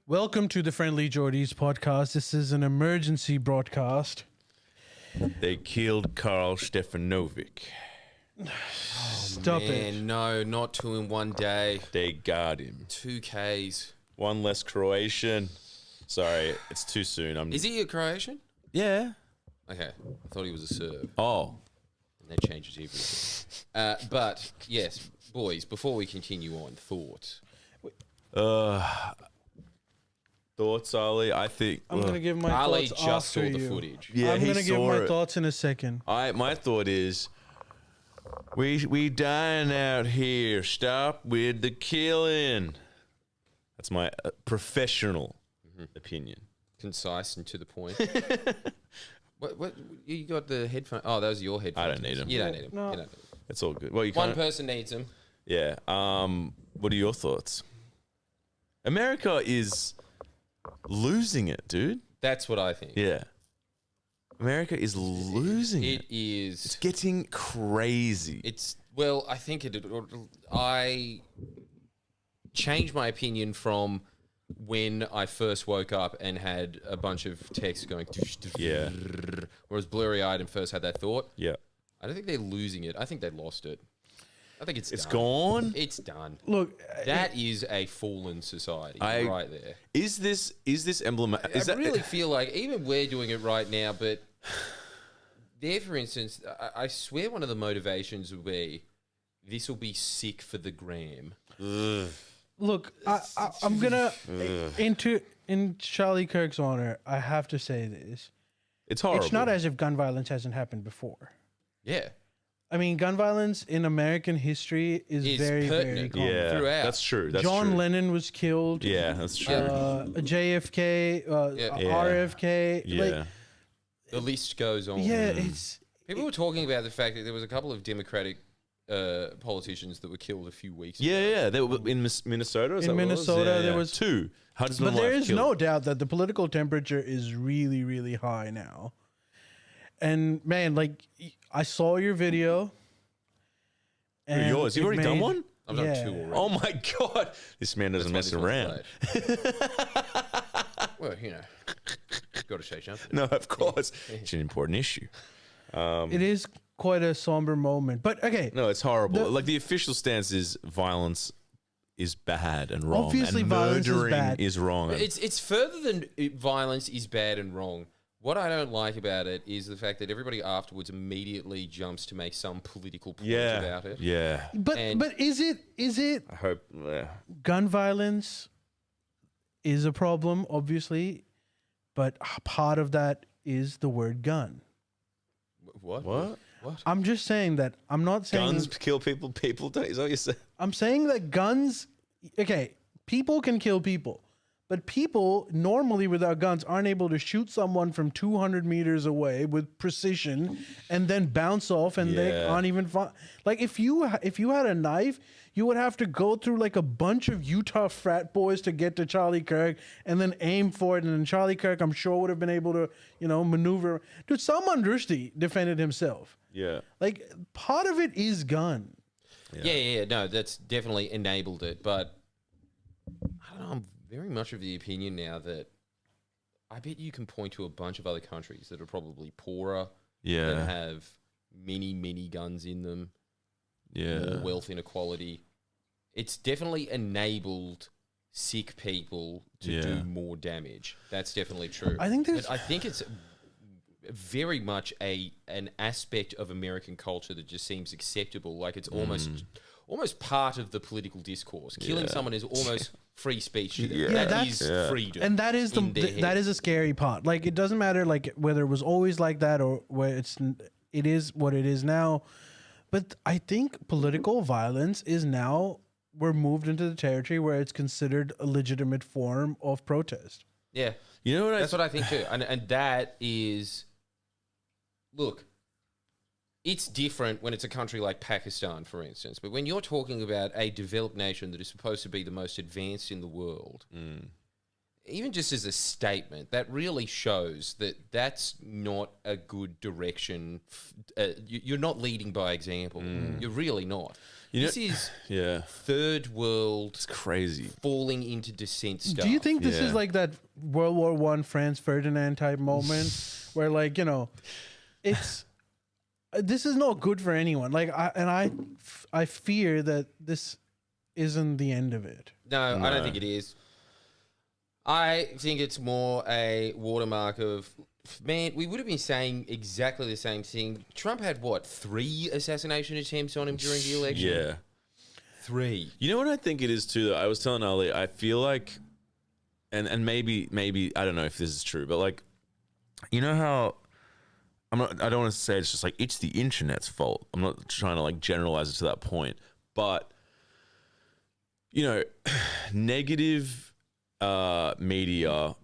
Welcome to the Friendly Geordies podcast. This is an emergency broadcast. They killed Karl Stefanovic. Stop it. No, not 2 in 1 day. They got him. 2 Ks. One less Croatian. Sorry, it's too soon. Is he a Croatian? Yeah. Okay, I thought he was a Serb. Oh. And that changes everything. But, yes, boys, before we continue on, thoughts. Thoughts, Ali? I think I'm going to give my Ali thoughts just saw after the you. footage. Yeah, I'm he going to give saw my it. thoughts in a second. My thought is, we dying out here. Stop with the killing. That's my professional opinion. Concise and to the point. What? You got the headphone? Oh, those are your headphones. I don't need them. You don't need them. No. You don't need them. It's all good. Well, you One can't. person needs them. Yeah. What are your thoughts? America is losing it, dude. That's what I think. Yeah. America is losing it. It is. It's getting crazy. Well, I think I changed my opinion from when I first woke up and had a bunch of texts going, Yeah. or was blurry-eyed and first had that thought. Yeah. I don't think they're losing it. I think they lost it. I think it's done. Gone? It's done. Look, That is a fallen society right there. Is this emblematic? I really feel like even we're doing it right now, but there, for instance, I swear one of the motivations will be this will be sick for the gram. look, I'm going to, in Charlie Kirk's honor, I have to say this. It's horrible. It's not as if gun violence hasn't happened before. Yeah. I mean, gun violence in American history is very, very pertinent. common. Yeah, throughout. that's true. That's John true. Lennon was killed. Yeah, that's true. JFK, RFK. Yeah. Like, The list goes on. yeah, it's... People were talking about the fact that there was a couple of Democratic politicians that were killed a few weeks ago. Yeah. They were in Minnesota. Is In that what it was? Minnesota, Yeah, there yeah. was- 2. But there is no doubt that the political temperature is really, really high now. And man, like I saw your video. And Yours? You've it already done made- one? I've done 2 already. Oh my god! This man doesn't That's mess why around. this one's delayed. Well, got to say something. No, of course. It's an important issue. It is quite a somber moment. But okay, No, it's horrible. The- Like the official stance is violence is bad and wrong. Obviously and violence is murdering bad. is wrong. It's further than violence is bad and wrong. What I don't like about it is the fact that everybody afterwards immediately jumps to make some political point about it. Yeah. but and- is it I hope. gun violence is a problem, obviously, but part of that is the word gun. What? What? I'm just saying that I'm not saying Guns kill people. People don't. Is that what you said? I'm saying that guns, okay, people can kill people, but people normally without guns aren't able to shoot someone from 200 meters away with precision and then bounce off and they Yeah. aren't even like if you had a knife, you would have to go through like a bunch of Utah frat boys to get to Charlie Kirk and then aim for it. And then Charlie Kirk, I'm sure, would have been able to, maneuver. Dude, Salman Rushdie defended himself. Yeah. Like part of it is gun. Yeah. No, that's definitely enabled it. But I don't know. I'm very much of the opinion now that I bet you can point to a bunch of other countries that are probably poorer, that Yeah. have many guns in them, more Yeah. wealth inequality. It's definitely enabled sick people to do more damage. That's definitely true. I think there's- But I think it's very much an aspect of American culture that just seems acceptable. Like it's almost part of the political discourse. Killing someone is almost free speech to them. Yeah, That is freedom. And that is in their that head. is a scary part. Like it doesn't matter like whether it was always like that or where it is what it is now. But I think political violence is now we're moved into the territory where it's considered a legitimate form of protest. Yeah. You know what? That's what I think too. And that is, look, it's different when it's a country like Pakistan, for instance. But when you're talking about a developed nation that is supposed to be the most advanced in the world, even just as a statement, that really shows that that's not a good direction. You're not leading by example. You're really not. This is third world. It's crazy. Falling into descent stuff. Do you think this is like that World War One Franz Ferdinand type moment where, like, you know, it's this is not good for anyone. Like, I fear that this isn't the end of it. No, I don't think it is. I think it's more a watermark of, man, we would have been saying exactly the same thing. Trump had, 3 assassination attempts on him during the election? Yeah. 3. You know what I think it is too, though? I was telling Ali, I feel like, and maybe, I don't know if this is true, but like, you know how, I don't want to say it's just like, it's the internet's fault. I'm not trying to like generalize it to that point, but, you know, negative media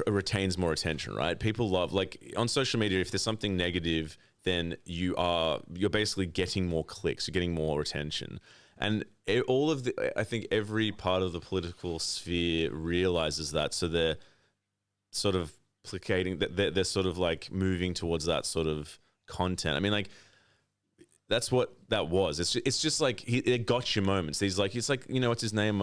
retains more attention, right? People love, like, on social media, if there's something negative, then you're basically getting more clicks, you're getting more attention. And I think every part of the political sphere realizes that, so they're sort of placating, they're sort of like moving towards that sort of content. I mean, like, that's what that was. It's just like it got your moments. It's like, you know, what's his name?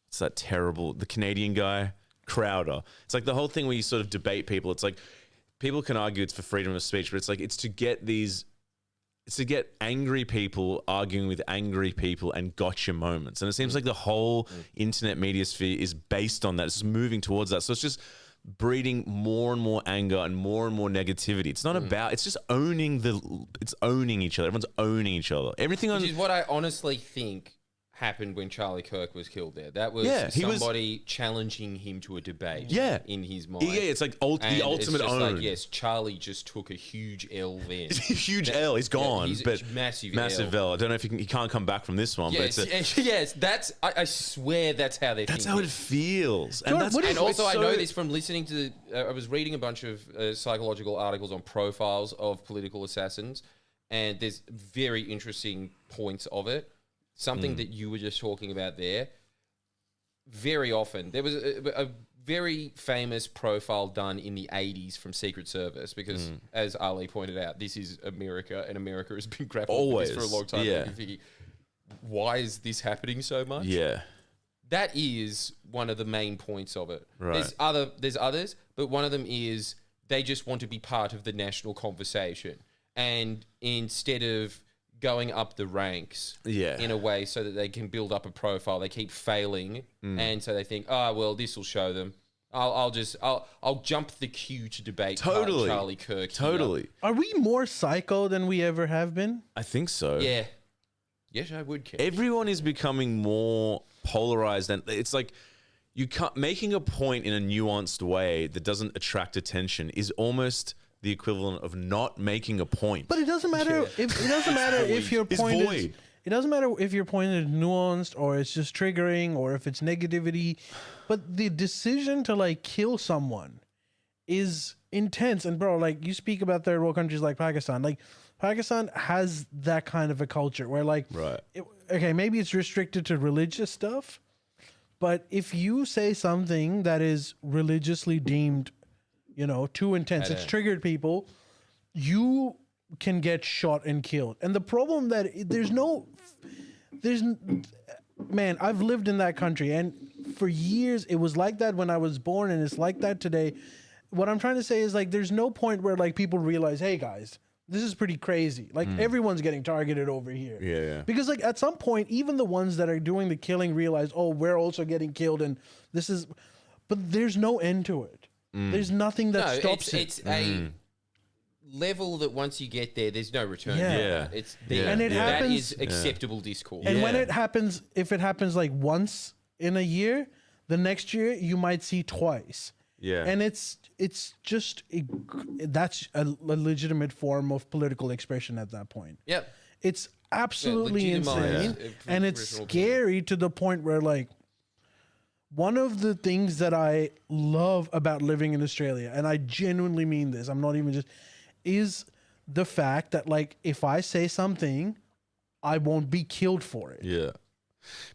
It's that terrible, the Canadian guy, Crowder. It's like the whole thing where you sort of debate people. It's like people can argue it's for freedom of speech, but it's like it's to get angry people arguing with angry people and gotcha moments. And it seems like the whole internet media sphere is based on that. It's just moving towards that. So it's just breeding more and more anger and more negativity. It's not about, it's just owning each other. Everyone's owning each other. Everything Which is what I honestly think happened when Charlie Kirk was killed there. That was somebody challenging him to a debate in his mind. Yeah, it's like the ultimate own. Like, yes, Charlie just took a huge L then. It's a huge L. He's gone. He's but massive L. I don't know if he can't come back from this one. Yes, but yes, I swear that's how they're That's thinking. how it feels. John, And also, I know this from listening to I was reading a bunch of psychological articles on profiles of political assassins, and there's very interesting points of it. Something that you were just talking about there. Very often, there was a very famous profile done in the 80s from Secret Service because, as Ali pointed out, this is America, and America has been grappling with this for a long time. Yeah. You're thinking, why is this happening so much? Yeah. That is one of the main points of it. Right. There's others, but one of them is they just want to be part of the national conversation. And instead of going up the ranks in a way so that they can build up a profile, they keep failing. And so they think, well, this will show them. I'll jump the queue to debate Charlie Kirk. Totally. Are we more psycho than we ever have been? I think so. Yeah. Yes, I would care. Everyone is becoming more polarized, and it's like making a point in a nuanced way that doesn't attract attention is almost the equivalent of not making a point. But it doesn't matter. It doesn't matter if your point is. It doesn't matter if your point is nuanced or it's just triggering or if it's negativity. But the decision to like kill someone is intense. And bro, like you speak about third world countries like Pakistan. Like Pakistan has that kind of a culture where like, okay, maybe it's restricted to religious stuff, but if you say something that is religiously deemed, you know, too intense, it's triggered people, you can get shot and killed. And the problem that man, I've lived in that country, and for years it was like that when I was born, and it's like that today. What I'm trying to say is like, there's no point where like people realize, hey guys, this is pretty crazy. Like everyone's getting targeted over here. Yeah. Because like at some point, even the ones that are doing the killing realize, oh, we're also getting killed, and this is, but there's no end to it. There's nothing that stops it. It's a level that once you get there, there's no return. Yeah. It's And it that happens- is acceptable discourse. And when it happens, if it happens like once in a year, the next year you might see twice. Yeah. And it's just that's a legitimate form of political expression at that point. Yep. It's absolutely legitimized, insane, and it's scary to the point where like one of the things that I love about living in Australia, and I genuinely mean this, I'm not even just, is the fact that like if I say something, I won't be killed for it. Yeah.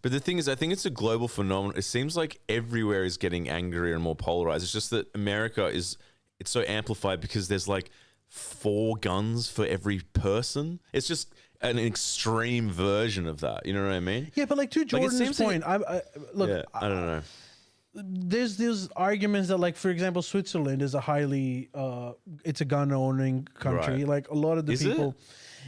But the thing is, I think it's a global phenomenon. It seems like everywhere is getting angrier and more polarized. It's just that America it's so amplified because there's like 4 guns for every person. It's just an extreme version of that. You know what I mean? Yeah, but like to Jordan's seems point, I look, Yeah, I don't know. there's arguments that, like, for example, Switzerland is a highly it's a gun owning country. Right. Like a lot of the Is it? people.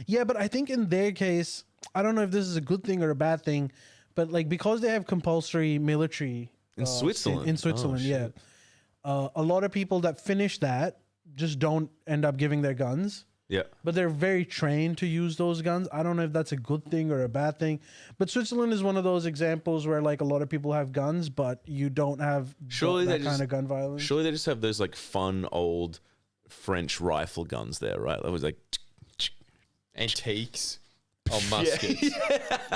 Yeah, but I think in their case, I don't know if this is a good thing or a bad thing, but like because they have compulsory military In Switzerland? in Switzerland, Oh, yeah. A lot of people that finish that just don't end up giving their guns. Yeah. But they're very trained to use those guns. I don't know if that's a good thing or a bad thing. But Switzerland is one of those examples where like a lot of people have guns, but you don't have Surely that they kind just- of gun violence. Surely they just have those like fun old French rifle guns there, right? That was like, Antiques. Oh, muskets.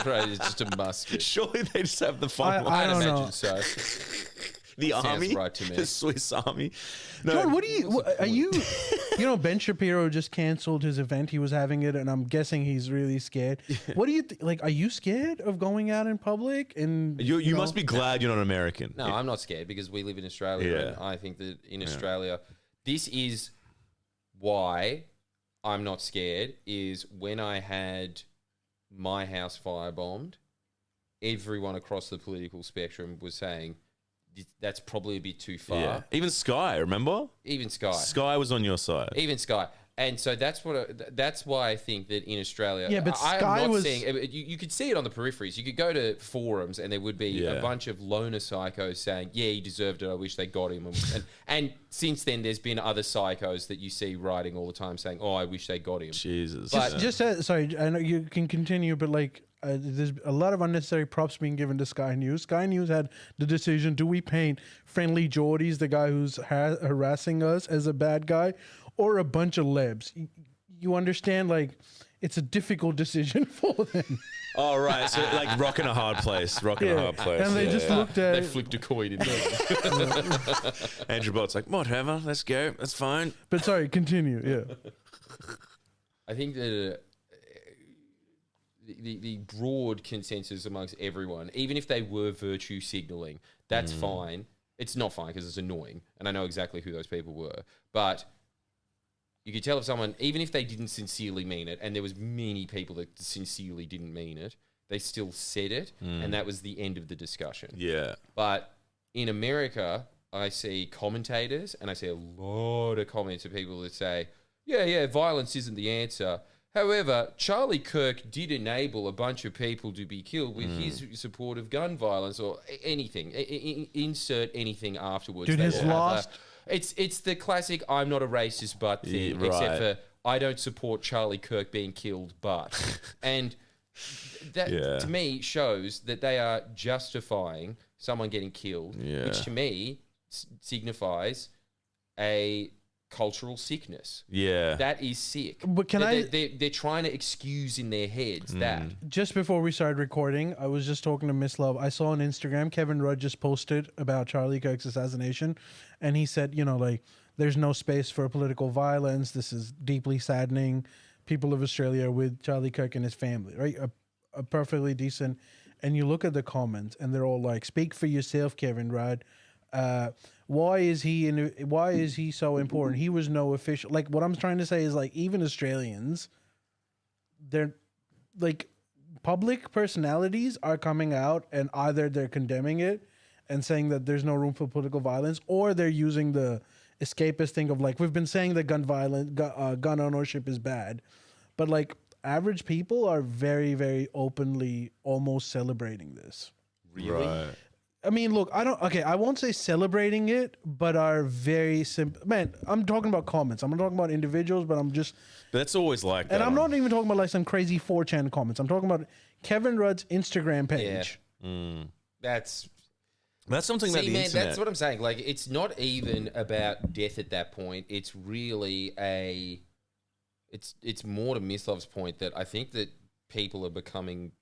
Right, it's just a musket. surely they just have the fun I one. I'd don't know. imagine so. The Sounds army, right to me. the Swiss army. No, John, are you? You know, Ben Shapiro just canceled his event. He was having it, and I'm guessing he's really scared. What do you like? Are you scared of going out in public? And you know? must be glad you're not American. No, I'm not scared because we live in Australia. Yeah. And I think that in Australia, this is why I'm not scared. Is when I had my house firebombed, everyone across the political spectrum was saying that's probably a bit too far. Yeah. Even Sky, remember? Even Sky. Sky was on your side. Even Sky. And so that's that's why I think that in Australia, Yeah, but I Sky am not was- seeing. You could see it on the peripheries. You could go to forums, and there would be Yeah. a bunch of loner psychos saying, "Yeah, he deserved it. I wish they got him." And since then, there's been other psychos that you see writing all the time saying, "Oh, I wish they got him." Jesus. But- Just sorry, I know you can continue, but like there's a lot of unnecessary props being given to Sky News. Sky News had the decision: do we paint Friendly Geordies, the guy who's harassing us, as a bad guy, or a bunch of lebs? You understand? Like, it's a difficult decision for them. Oh, right. So, like, rocking a hard place. Rocking a hard place. And they yeah, just yeah. looked at They it. flipped a coin in there. Andrew Bott's like, whatever, let's go. That's fine. But sorry, continue. Yeah. I think that the broad consensus amongst everyone, even if they were virtue signaling, that's fine. It's not fine because it's annoying, and I know exactly who those people were. But you could tell if someone, even if they didn't sincerely mean it, and there was many people that sincerely didn't mean it, they still said it, and that was the end of the discussion. Yeah. But in America, I see commentators and I see a lot of comments of people that say, yeah, violence isn't the answer. However, Charlie Kirk did enable a bunch of people to be killed with his support of gun violence or anything. Insert anything afterwards. Dude, They his will have last- it's the classic I'm not a racist but thing, Yeah, except right. for I don't support Charlie Kirk being killed but. And that Yeah. to me shows that they are justifying someone getting killed, Yeah. which to me signifies a cultural sickness. Yeah. That is sick. But can They're trying to excuse in their heads that. Just before we started recording, I was just talking to Miss Love. I saw on Instagram Kevin Rudd just posted about Charlie Kirk's assassination, and he said, you know, like, there's no space for political violence. This is deeply saddening. People of Australia are with Charlie Kirk and his family, right? A perfectly decent. And you look at the comments, and they're all like, "Speak for yourself, Kevin Rudd. Why is he so important? He was no official." Like, what I'm trying to say is, like, even Australians, they're like, public personalities are coming out and either they're condemning it and saying that there's no room for political violence, or they're using the escapist thing of like, we've been saying that gun ownership is bad, but like average people are very, very openly almost celebrating this. Really? Right. I mean, look, I won't say celebrating it, but are very simple. Man, I'm talking about comments. I'm not talking about individuals, but But that's always like that. and I'm not even talking about like some crazy 4chan comments. I'm talking about Kevin Rudd's Instagram page. That's something about see, the man. internet. That's what I'm saying. Like, it's not even about death at that point. It's really It's more to Miss Love's point that I think that people are becoming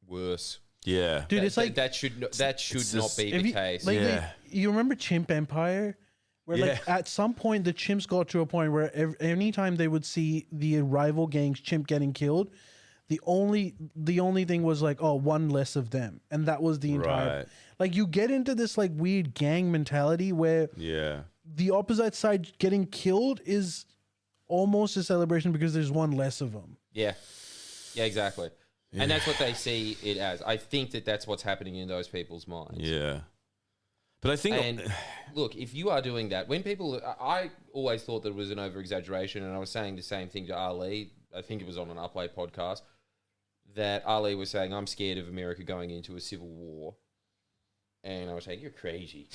worse. Yeah. Dude, it's like that should not just- be if the you, case. like, Yeah. you remember Chimp Empire, where like Yeah. at some point the chimps got to a point where anytime they would see the rival gang's chimp getting killed, the only thing was like, oh, one less of them, and that was the entire. Right. Like you get into this like weird gang mentality where the opposite side getting killed is almost a celebration because there's one less of them. Yeah, exactly. Yeah. And that's what they see it as. I think that's what's happening in those people's minds. Yeah. But I think... And look, if you are doing that, when people... I always thought that it was an over-exaggeration, and I was saying the same thing to Ali. I think it was on an Upway podcast, that Ali was saying, I'm scared of America going into a civil war. And I was saying, you're crazy.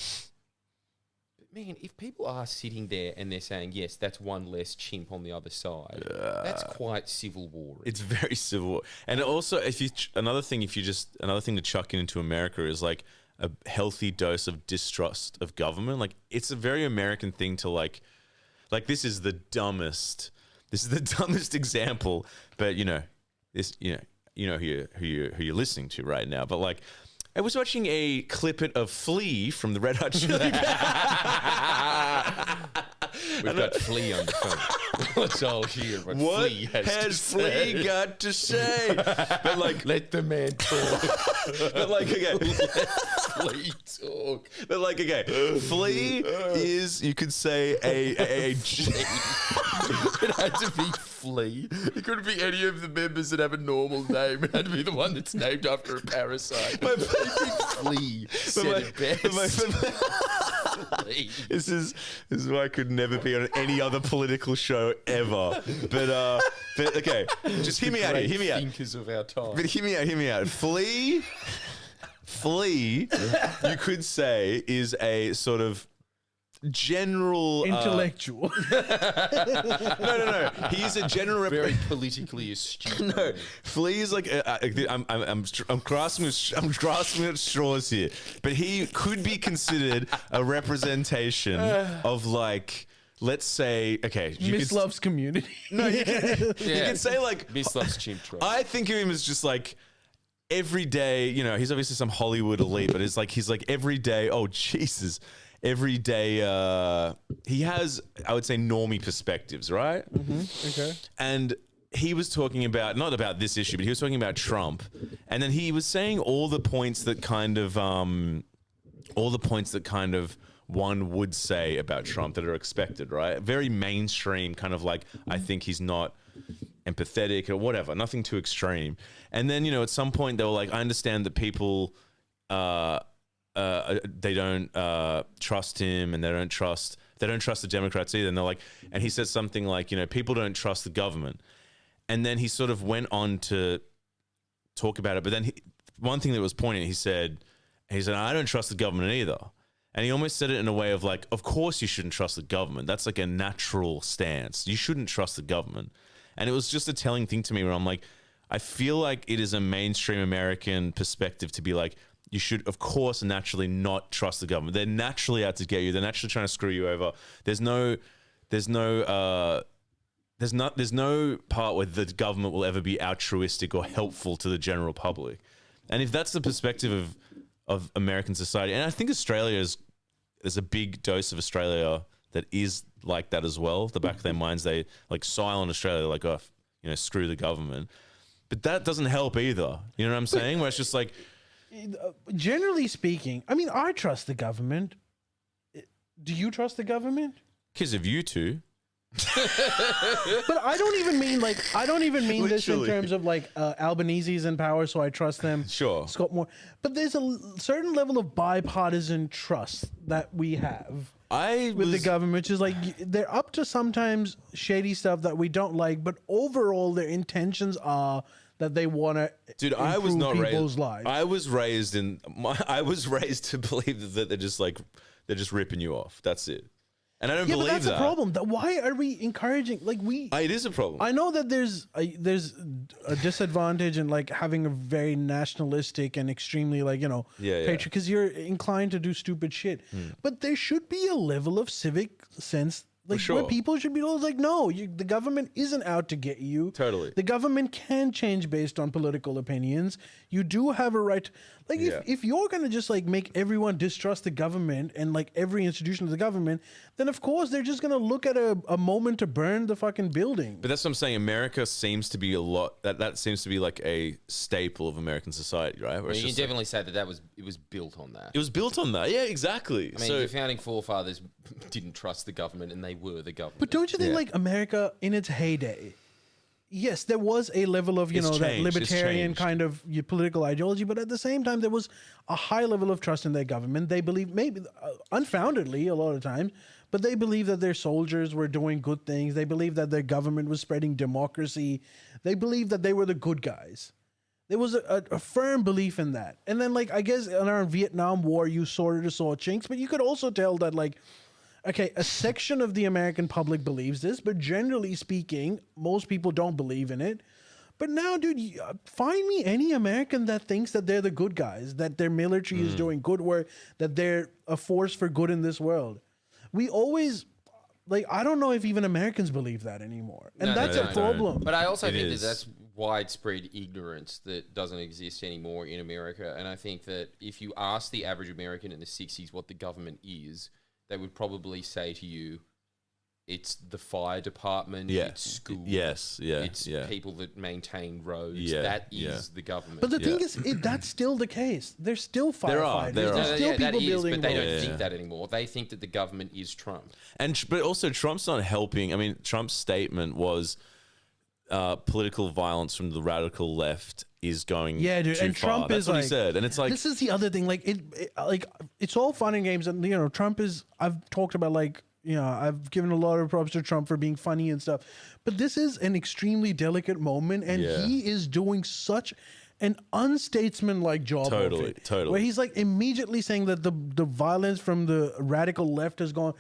But man, if people are sitting there and they're saying, yes, that's one less chimp on the other side, that's quite civil war. It's very civil war. And also, if you another thing to chuck into America is like a healthy dose of distrust of government. Like it's a very American thing to like this is the dumbest example, but who you're listening to right now. But like I was watching a clip of Flea from the Red Hot Chili Peppers. We've got Flea on the phone. Let's all hear what Flea has Flea got to say. But like, let the man talk. But like, okay, let Flea talk. But like, okay, Flea is, you could say a It had to be Flea. It couldn't be any of the members that have a normal name. It had to be the one that's named after a parasite. Flea said it best. This is why I could never be on any other political show ever. But okay, just hear me out here. Hear me out. Thinkers of our time. But hear me out. Flea, you could say is a sort of general intellectual. No. He's a general very politically astute. No, Flea is like I'm grasping at straws here, but he could be considered a representation of like. Let's say, okay, Miss Love's community. No, you can say like Miss Love's chimp tribe. I think of him as just like every day. He's obviously some Hollywood elite, but he's like every day. Oh Jesus. Every day, he has, I would say, normie perspectives, right? Mm-hmm. Okay. And he was talking about, not about this issue, but he was talking about Trump. And then he was saying all the points that kind of one would say about Trump that are expected, right? Very mainstream, kind of like, I think he's not empathetic or whatever, nothing too extreme. And then, at some point they were like, I understand that people, they don't trust him, and they don't trust the Democrats either. And they're like, and he said something like, people don't trust the government. And then he sort of went on to talk about it. But then one thing that was poignant, he said, I don't trust the government either. And he almost said it in a way of like, of course you shouldn't trust the government. That's like a natural stance. You shouldn't trust the government. And it was just a telling thing to me where I'm like, I feel like it is a mainstream American perspective to be like, you should, of course, naturally not trust the government. They're naturally out to get you. They're naturally trying to screw you over. There's no part where the government will ever be altruistic or helpful to the general public. And if that's the perspective of American society, and I think there's a big dose of Australia that is like that as well. The back of their minds, they like silent Australia, like, oh, screw the government. But that doesn't help either. You know what I'm saying? Where it's just like, generally speaking, I mean, I trust the government. Do you trust the government? Because of you two. But I don't even mean this in terms of like Albanese's in power, so I trust them. Sure. Scott Moore. But there's a certain level of bipartisan trust that we have with the government, which is like they're up to sometimes shady stuff that we don't like, but overall their intentions are that they want to improve people's lives. I was raised to believe that they're just ripping you off. That's it. And I don't believe that. But that's a problem. Why are we encouraging? It is a problem. I know that there's a disadvantage in like having a very nationalistic and extremely patriot, because you're inclined to do stupid shit. But there should be a level of civic sense Like sure. where people should be told, like, no, the government isn't out to get you. Totally. The government can change based on political opinions. You do have a right. Like if you're going to just like make everyone distrust the government and like every institution of the government, then of course they're just going to look at a moment to burn the fucking building. But that's what I'm saying. America seems to be a lot. That seems to be like a staple of American society, right? Where I it's mean, you can just definitely say that it was built on that. it was built on that. Yeah, exactly. I mean, so your founding forefathers didn't trust the government, and they were the government. But don't you think Yeah. like America in its heyday, yes, there was a level of, It's that changed. It's libertarian changed. kind of political ideology, but at the same time, there was a high level of trust in their government. They believed, maybe unfoundedly a lot of times, but they believed that their soldiers were doing good things. They believed that their government was spreading democracy. They believed that they were the good guys. There was a firm belief in that. And then, like, I guess in our Vietnam War, you sort of saw chinks, but you could also tell that, like, okay, a section of the American public believes this, but generally speaking, most people don't believe in it. But now, dude, find me any American that thinks that they're the good guys, that their military is doing good work, that they're a force for good in this world. We always, like, I don't know if even Americans believe that anymore. And No, that's they a don't. problem. But I also It think is. that that's widespread ignorance that doesn't exist anymore in America. And I think that if you ask the average American in the 60s what the government is, they would probably say to you, it's the fire department, yeah, it's school, yes, yeah, it's yeah. people that maintain roads. Yeah, That is yeah. the government. But the thing Yeah. is, that's still the case. There's still There are, firefighters. there There's are. still that people is, building but they don't roads. think that anymore. They think that the government is Trump. But also Trump's not helping. I mean, Trump's statement was political violence from the radical left is going Yeah, dude, too and far. Trump That's is what like, he said, and it's like this is the other thing. Like like it's all fun and games, and Trump is. I've talked about like I've given a lot of props to Trump for being funny and stuff, but this is an extremely delicate moment, and Yeah. he is doing such an unstatesmanlike job. of Totally, it, totally. Where he's like immediately saying that the violence from the radical left has gone.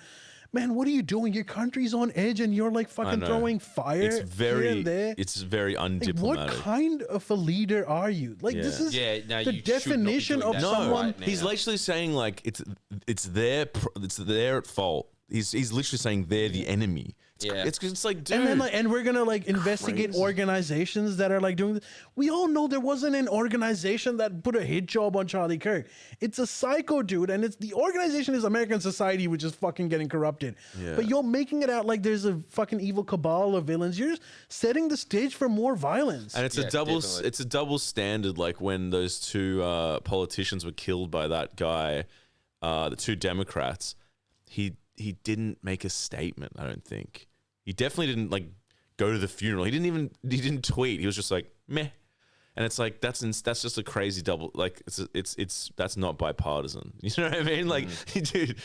Man, what are you doing? Your country's on edge, and you're like I fucking know. throwing fire it's here very and there. it's very Like, undiplomatic. what kind of a leader are you? Like this Yeah. is Yeah, no, the you should not be definition doing of that someone. right now. He's literally saying like it's their fault. He's literally saying they're the enemy. Yeah. It's like, dude. And then and we're gonna like investigate Crazy. organizations that are like doing this. We all know there wasn't an organization that put a hit job on Charlie Kirk. It's a psycho dude, and it's the organization is American society, which is fucking getting corrupted. Yeah. But you're making it out like there's a fucking evil cabal of villains. You're just setting the stage for more violence. And it's Yeah, a double definitely. it's a double standard, like when those two politicians were killed by that guy, the two Democrats. He didn't make a statement, I don't think. He definitely didn't like go to the funeral. He didn't tweet. He was just like, meh. And it's like that's just a crazy double, like it's that's not bipartisan. You know what I mean? Like dude,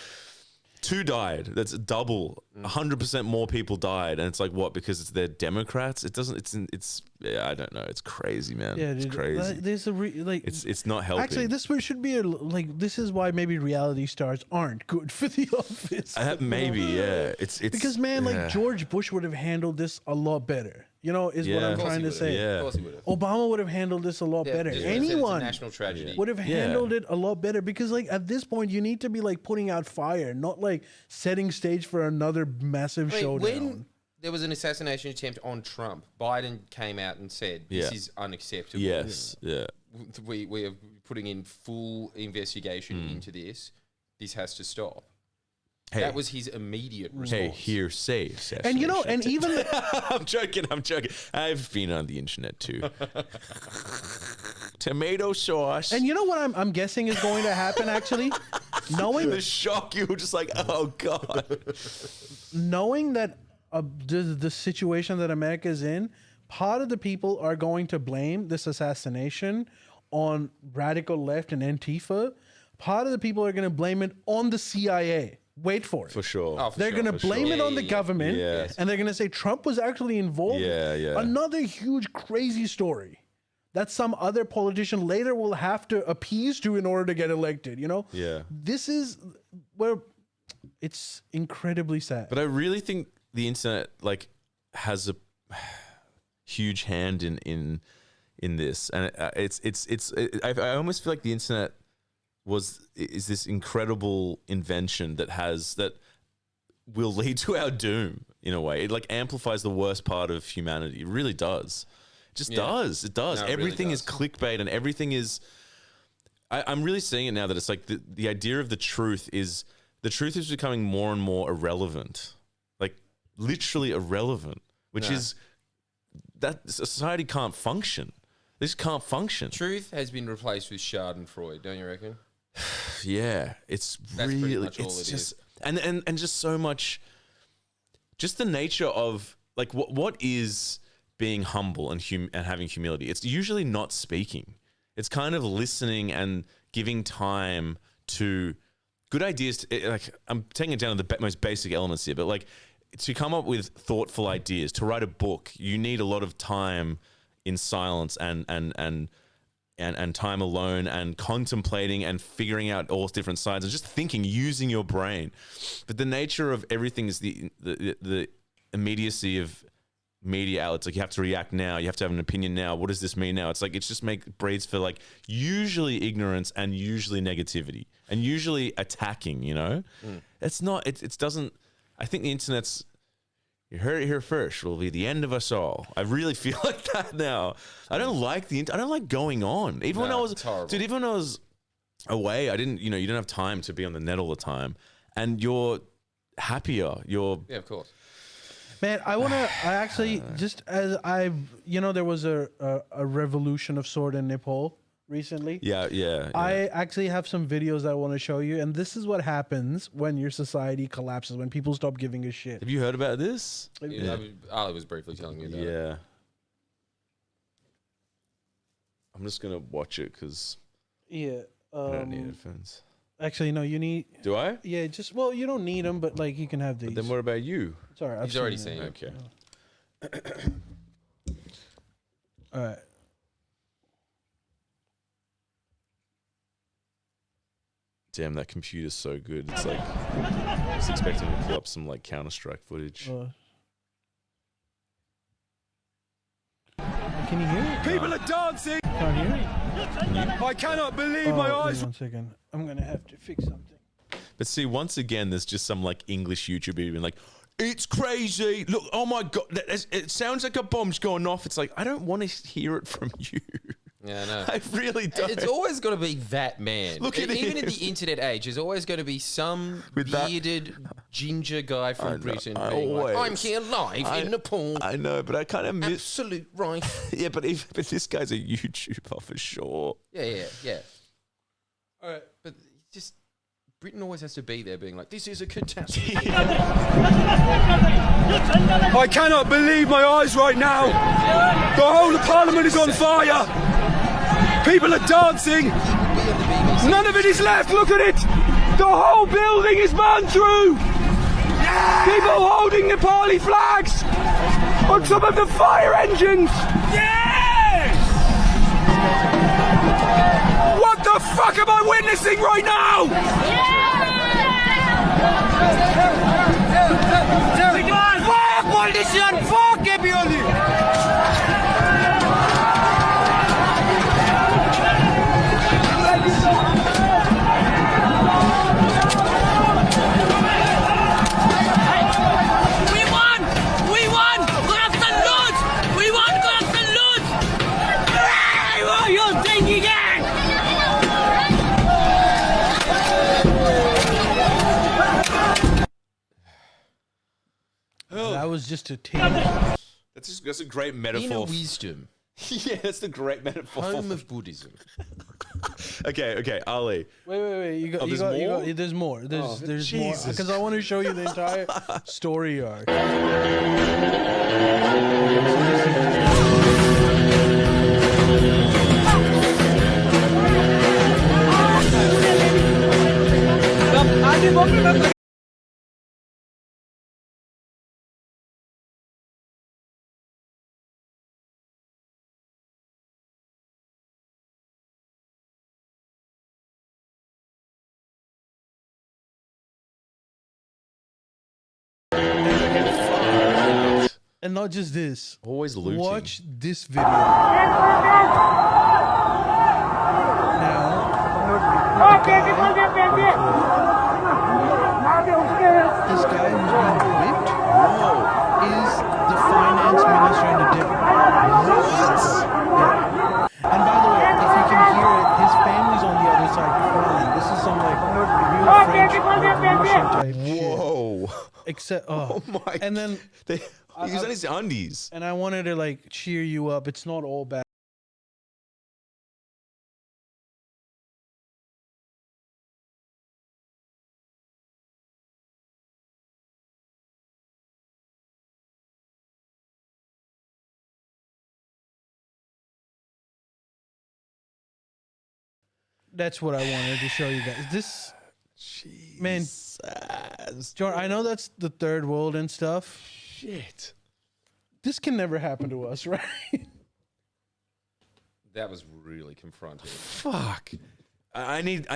two died. That's double. 100% more people died, and it's like what? Because they're Democrats. It doesn't. It's yeah. I don't know. It's crazy, man. yeah, It's dude, crazy. there's a like. It's not helping. Actually, this should be like. This is why maybe reality stars aren't good for The Office. Maybe yeah. It's Because man, yeah. like George Bush would have handled this a lot better. Is what Yeah. I'm Of course trying he to would've. say. Yeah. Of course he would have. Obama would have handled this a lot better. just like I said, Anyone it's a national tragedy. would have handled it a lot better because like at this point you need to be like putting out fire, not like setting stage for another massive Wait, showdown. when there was an assassination attempt on Trump, Biden came out and said, "This Yeah. is unacceptable. Yes. Yeah. We are putting in full investigation into this. This has to stop." Hey. That was his immediate response. Hey, hearsay. and and even I'm joking. I've been on the internet too. Tomato sauce. and you know what I'm guessing is going to happen actually, knowing the shock, you were just like, oh god. knowing that the situation that America is in, part of the people are going to blame this assassination on radical left and Antifa. Part of the people are going to blame it on the CIA. Wait for it. For sure. Oh, for They're sure, going to for blame sure. it on the Yeah. government, Yeah. and they're going to say Trump was actually involved. Yeah, yeah. Another huge, crazy story that some other politician later will have to appease to in order to get elected. Yeah. This is where it's incredibly sad. But I really think the internet like has a huge hand in this, and I almost feel like the internet is this incredible invention that will lead to our doom in a way. It like amplifies the worst part of humanity. It really does. It just does. It does. No, it really everything does. is clickbait and everything is. I'm really seeing it now that it's like the idea of the truth is becoming more and more irrelevant, like literally irrelevant, which is that society can't function. This can't function. Truth has been replaced with Schadenfreude, don't you reckon? Yeah, That's pretty much all it is. And just so much, just the nature of like what is being humble and having humility. It's usually not speaking. It's kind of listening and giving time to good ideas. Like I'm taking it down to the most basic elements here, but like to come up with thoughtful ideas, to write a book, you need a lot of time in silence and time alone and contemplating and figuring out all different sides and just thinking, using your brain. But the nature of everything is the immediacy of media outlets. Like you have to react now, you have to have an opinion now. What does this mean now? It's like it's just breeds for like usually ignorance and usually negativity and usually attacking. You know, it's not. It doesn't. I think the internet's. You heard it here first. Will be the end of us all. I really feel like that now. I don't like I don't like going on. Even when I was, dude. Even when I was away, I didn't. You know, you don't have time to be on the net all the time, and you're happier. Yeah, of course. Man, I actually just as there was a revolution of sort in Nepal recently. Yeah. I actually have some videos that I want to show you, and this is what happens when your society collapses, when people stop giving a shit. Have you heard about this? Yeah. Ali was briefly telling me about it. Yeah. I'm just gonna watch it because I don't need headphones. Actually, no, you need. Do I? Yeah, you don't need them, but like you can have these. But then what about you? Sorry, I've already seen it. Okay. All right. Damn, that computer's so good. It's like I was expecting to pull up some like Counter-Strike footage. Can you hear it? People are dancing. Can't hear it. I cannot believe my eyes. 1 second. I'm gonna have to fix something. But see, once again, there's just some like English YouTuber being like, "It's crazy! Look, oh my god, it sounds like a bomb's going off." It's like I don't want to hear it from you. Yeah, I know. I really don't. It's always got to be that man. Look at even him. in the internet age, there's always going to be some With that- ginger guy from Britain I being like, always- "I'm here live in Nepal." I know, but I kind of miss. Absolute right. Yeah, but this guy's a YouTuber for sure. Yeah. All right. But just Britain always has to be there, being like, "This is a catastrophe." I cannot believe my eyes right now. The whole of Parliament is on fire. People are dancing. None of it is left. Look at it. The whole building is burned through. People holding Nepali flags on top of the fire engines. What the fuck am I witnessing right now? Fuck politician, fuck everybody! We won! Corruption loot! We won corruption loot! What are you thinking? That was just a taste. That's a great metaphor. Inner wisdom, Yeah, that's a great metaphor. home of Buddhism. Okay, Ali. Wait. You got, there's there's more. There's more. Jesus. Because I want to show you the entire story arc. And not just this. Always looting. Watch this video. Now, this guy who's being whipped is the finance minister in the yeah. And by the way, if you can hear it, his family's on the other side crying. This is some like real French revolution type shit. Whoa. Except, Oh my. and then He was on his undies. and I wanted to like cheer you up. It's not all bad. That's what I wanted to show you guys. This, man, Jordan, I know that's the third world and stuff. Shit. This can never happen to us, right? That was really confronting. Fuck. I need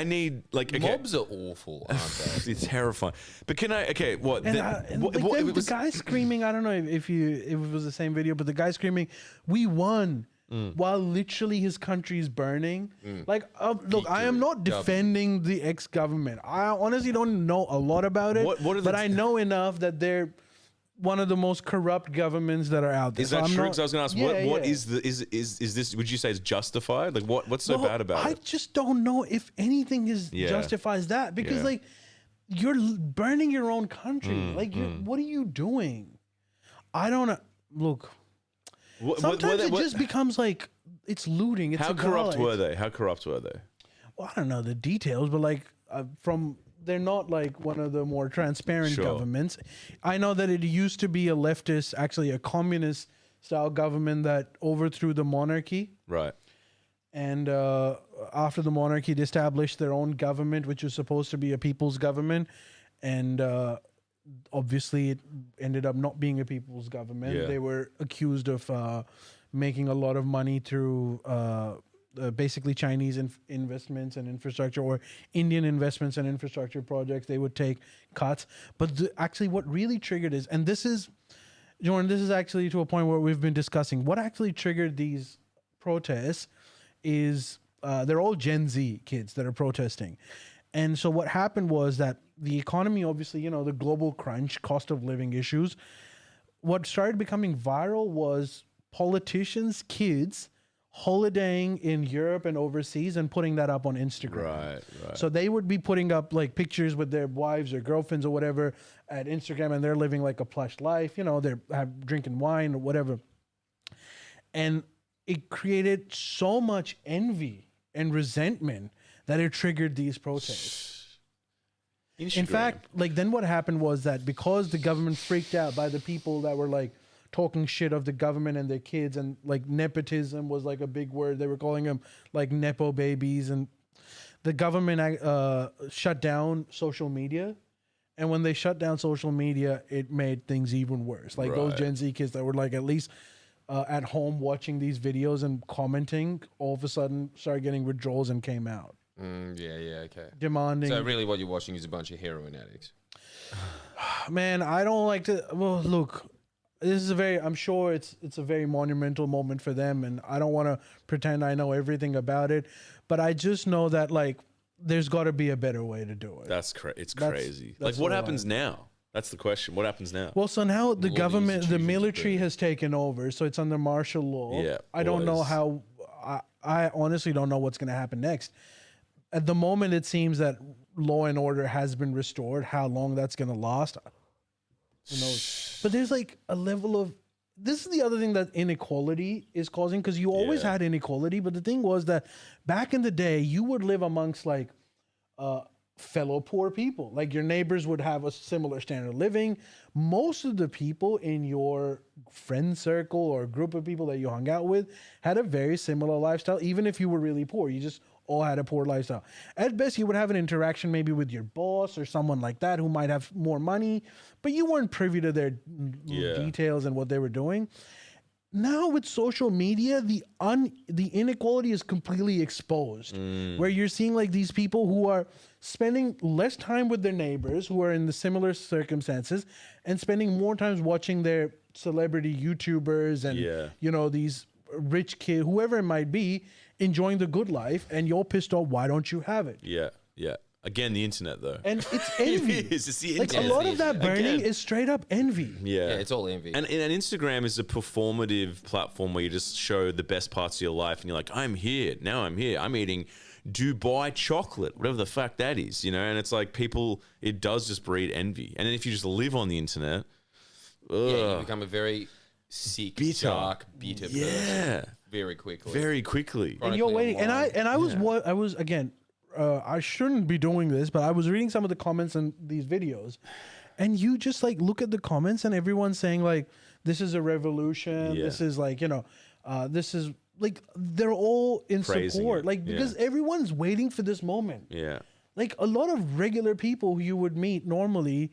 like okay. Mobs are awful, aren't they? It's terrifying. But can I? Okay, what? And, what the guy screaming, I don't know if it was the same video, but the guy screaming, "We won!" While literally his country is burning. Like, look, I am not defending the ex-government. I honestly don't know a lot about it, but I know enough that they're one of the most corrupt governments that are out there. Is that true? Because I was going to ask, what yeah. is this? Would you say it's justified? Like, what's so bad about I it? just don't know if anything justifies that because like you're burning your own country. Like, what are you doing? I don't know. Look. Sometimes it just becomes like it's looting. It's How corrupt were they? Well, I don't know the details, but like they're not like one of the more transparent governments. I know that it used to be a leftist, actually a communist style government that overthrew the monarchy. Right. And after the monarchy, they established their own government, which was supposed to be a people's government, and obviously it ended up not being a people's government. Yeah. They were accused of making a lot of money through basically Chinese investments and infrastructure, or Indian investments and infrastructure projects. They would take cuts. But actually what really triggered is, and this is, Jordan, this is actually to a point where we've been discussing, what actually triggered these protests is they're all Gen Z kids that are protesting. And so what happened was that the economy, obviously, you know, the global crunch, cost of living issues, what started becoming viral was politicians' kids holidaying in Europe and overseas and putting that up on Instagram. Right. So they would be putting up like pictures with their wives or girlfriends or whatever at Instagram, and they're living like a plush life. You know, they're drinking wine or whatever. And it created so much envy and resentment that it triggered these protests. In fact, like then what happened was that because the government freaked out by the people that were like talking shit of the government and their kids, and like nepotism was like a big word. They were calling them like nepo babies, and the government shut down social media. And when they shut down social media, it made things even worse. Like those Gen Z kids that were like at least at home watching these videos and commenting, all of a sudden started getting withdrawals and came out. Okay. Demanding. So really what you're watching is a bunch of heroin addicts. Man, I don't like to, well, look, this is I'm sure it's a very monumental moment for them, and I don't want to pretend I know everything about it, but I just know that like there's got to be a better way to do it. It's crazy. Like what happens now? That's the question. What happens now? Well, so now the government, the military has taken over, so it's under martial law. Yeah, I don't know how, I honestly don't know what's going to happen next. At the moment, it seems that law and order has been restored. How long that's going to last, who knows? But there's like a level of, this is the other thing that inequality is causing, because you always had inequality. But the thing was that back in the day, you would live amongst like fellow poor people. Like your neighbors would have a similar standard of living. Most of the people in your friend circle or group of people that you hung out with had a very similar lifestyle, even if you were really poor. You just all had a poor lifestyle. At best, you would have an interaction maybe with your boss or someone like that who might have more money, but you weren't privy to their details and what they were doing. Now with social media, the inequality is completely exposed, where you're seeing like these people who are spending less time with their neighbors who are in the similar circumstances and spending more time watching their celebrity YouTubers and, you know, these rich kid, whoever it might be, enjoying the good life, and you're pissed off. Why don't you have it? Yeah. Again, the internet though. And it's envy. It's the Like, internet. a lot of that burning Again. is straight up envy. Yeah. it's all envy. And Instagram is a performative platform where you just show the best parts of your life, and you're like, I'm here. Now I'm here. I'm eating Dubai chocolate, whatever the fuck that is, you know? And it's like people, it does just breed envy. And then if you just live on the internet, yeah, you become a very sick, Bitter. dark, bitter person very quickly. very quickly. And you're waiting. And I Chronically was again, I shouldn't be doing this, but I was reading some of the comments in these videos, and you just like look at the comments, and everyone's saying like, "This is a revolution. Yeah. This is like, this is like," they're all in Praising support, it. like because everyone's waiting for this moment. Yeah. Like a lot of regular people who you would meet normally,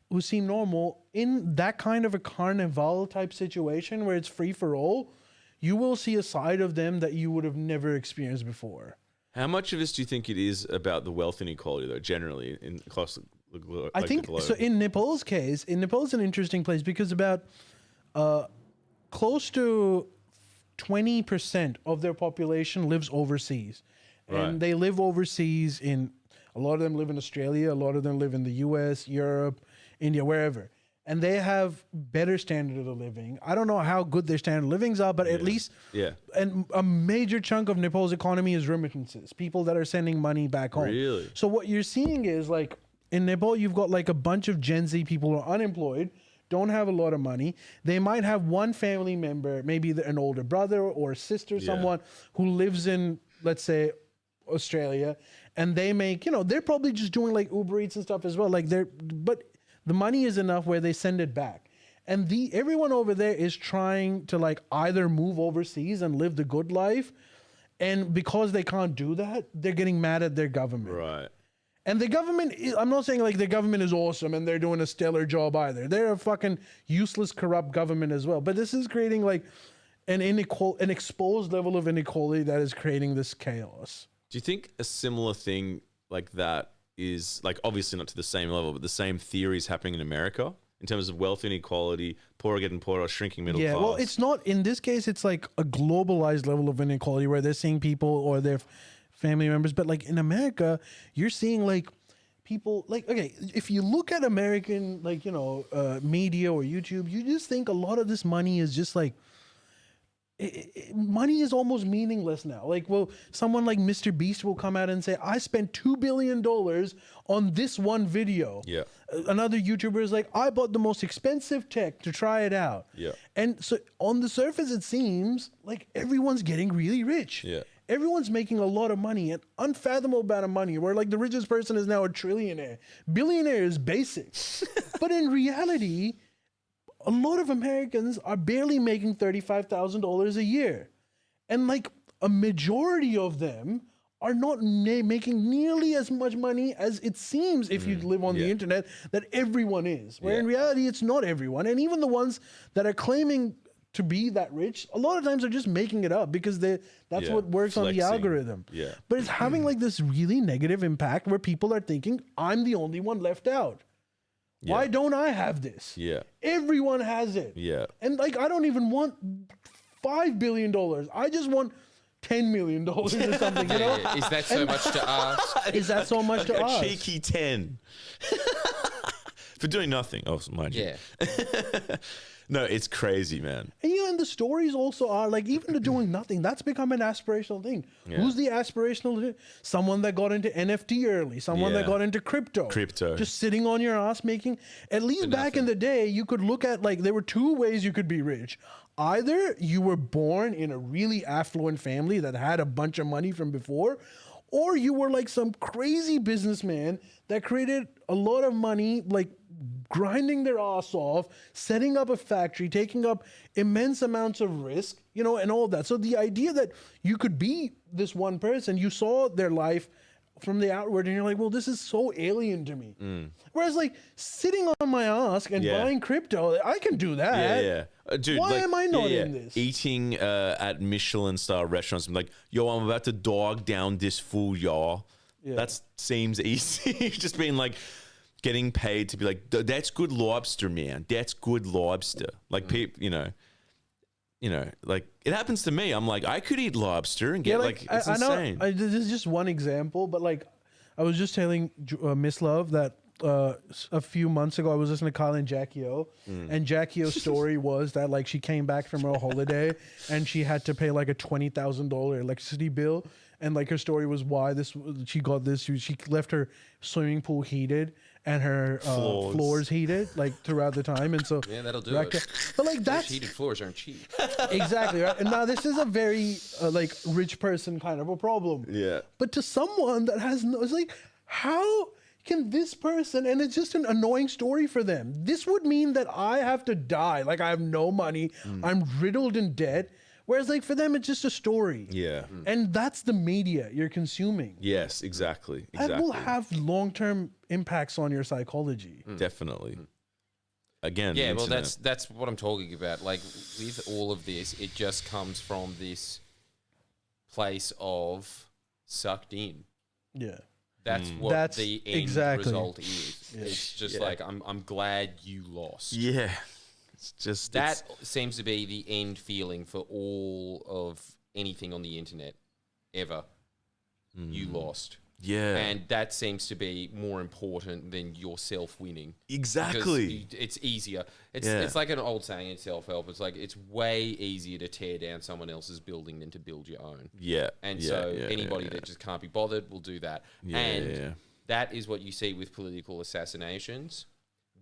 who seem normal in that kind of a carnival type situation where it's free for all, you will see a side of them that you would have never experienced before. How much of this do you think it is about the wealth inequality, though, generally, across the globe? I think so. In Nepal's case, Nepal's an interesting place because about close to 20% of their population lives overseas, and Right. they live overseas in. A lot of them live in Australia. A lot of them live in the U.S., Europe, India, wherever, and they have better standard of living. I don't know how good their standard of livings are, but at least Yeah. And a major chunk of Nepal's economy is remittances, people that are sending money back home. Really? So what you're seeing is like in Nepal, you've got like a bunch of Gen Z people who are unemployed, don't have a lot of money. They might have one family member, maybe an older brother or sister, someone who lives in, let's say, Australia, and they make, they're probably just doing like Uber Eats and stuff as well. But the money is enough where they send it back. And everyone over there is trying to like either move overseas and live the good life. And because they can't do that, they're getting mad at their government. Right. And the government, I'm not saying like the government is awesome and they're doing a stellar job either. They're a fucking useless, corrupt government as well. But this is creating like an exposed level of inequality that is creating this chaos. Do you think a similar thing like that is, like, obviously not to the same level, but the same theory is happening in America in terms of wealth inequality, poorer getting poorer, shrinking middle class? Yeah, well, it's not, in this case, it's like a globalized level of inequality where they're seeing people or their family members. But like in America, you're seeing like people, like, okay, if you look at American, like, media or YouTube, you just think a lot of this money is just like, money is almost meaningless now. Like, well, someone like Mr. Beast will come out and say, I spent $2 billion on this one video. Yeah. Another YouTuber is like, I bought the most expensive tech to try it out. Yeah. And so on the surface, it seems like everyone's getting really rich. Yeah. Everyone's making a lot of money, an unfathomable amount of money, where like the richest person is now a trillionaire. Billionaire is basic. But in reality, a lot of Americans are barely making $35,000 a year. And like a majority of them are not making nearly as much money as it seems if you live on the internet that everyone is. Where in reality, it's not everyone. And even the ones that are claiming to be that rich, a lot of times are just making it up because that's what works on the Flexing. algorithm. Yeah. But it's having like this really negative impact where people are thinking, I'm the only one left out. Why don't I have this? Yeah. Everyone has it. Yeah. And like, I don't even want $5 billion. I just want $10 million or something, you know? Yeah, is that so much to ask? Is that so much to A ask? cheeky 10. For doing nothing. Oh, mind you. Yeah. No, it's crazy, man. And and the stories also are like, even to doing nothing, that's become an aspirational thing. Who's the aspirational? Someone that got into NFT early, someone that Yeah. got into crypto. Just sitting on your ass making, at least back in the day, you could look at like, there were two ways you could be rich. Either you were born in a really affluent family that had a bunch of money from before, or you were like some crazy businessman that created a lot of money, like grinding their ass off, setting up a factory, taking up immense amounts of risk, and all that. So the idea that you could be this one person, you saw their life from the outward and you're like, well, this is so alien to me. Whereas like sitting on my ass and buying crypto, I can do that. Yeah. Dude, why am I not in this? Eating at Michelin-star restaurants, I'm like, yo, I'm about to dog down this food, y'all. Yeah. That seems easy. Just being like, getting paid to be like, that's good lobster, man. That's good lobster. Like, people, like it happens to me. I'm like, I could eat lobster and get it's I know insane. this is just one example, but like I was just telling Miss Love that a few months ago I was listening to Kyle and Jackie O, and Jackie O's story was that like she came back from her holiday and she had to pay like a $20,000 electricity bill, and like her story was why she got this. She left her swimming pool heated and her floors heated like throughout the time, and so Yeah, that'll do it. But like Those that's heated floors aren't cheap. exactly right. And now this is a very like rich person kind of a problem. Yeah. But to someone that has no, it's like, how can this person, and it's just an annoying story for them. This would mean that I have to die. Like I have no money. I'm riddled in debt. Whereas like for them, it's just a story. Yeah. And that's the media you're consuming. Yes, exactly. That will have long-term impacts on your psychology. Definitely. Again, Yeah, the well, internet. that's what I'm talking about. Like with all of this, it just comes from this place of sucked in. Yeah. That's what That's the end exactly. result is. It's just like I'm glad you lost. Yeah. It's just That seems to be the end feeling for all of anything on the internet ever. You lost. yeah. And that seems to be more important than yourself winning. Exactly. Because it's easier. It's Yeah. it's like an old saying in self-help. It's like it's way easier to tear down someone else's building than to build your own. Yeah. And yeah, so yeah, anybody yeah, that just can't be bothered will do that. Yeah, and yeah. that is what you see with political assassinations.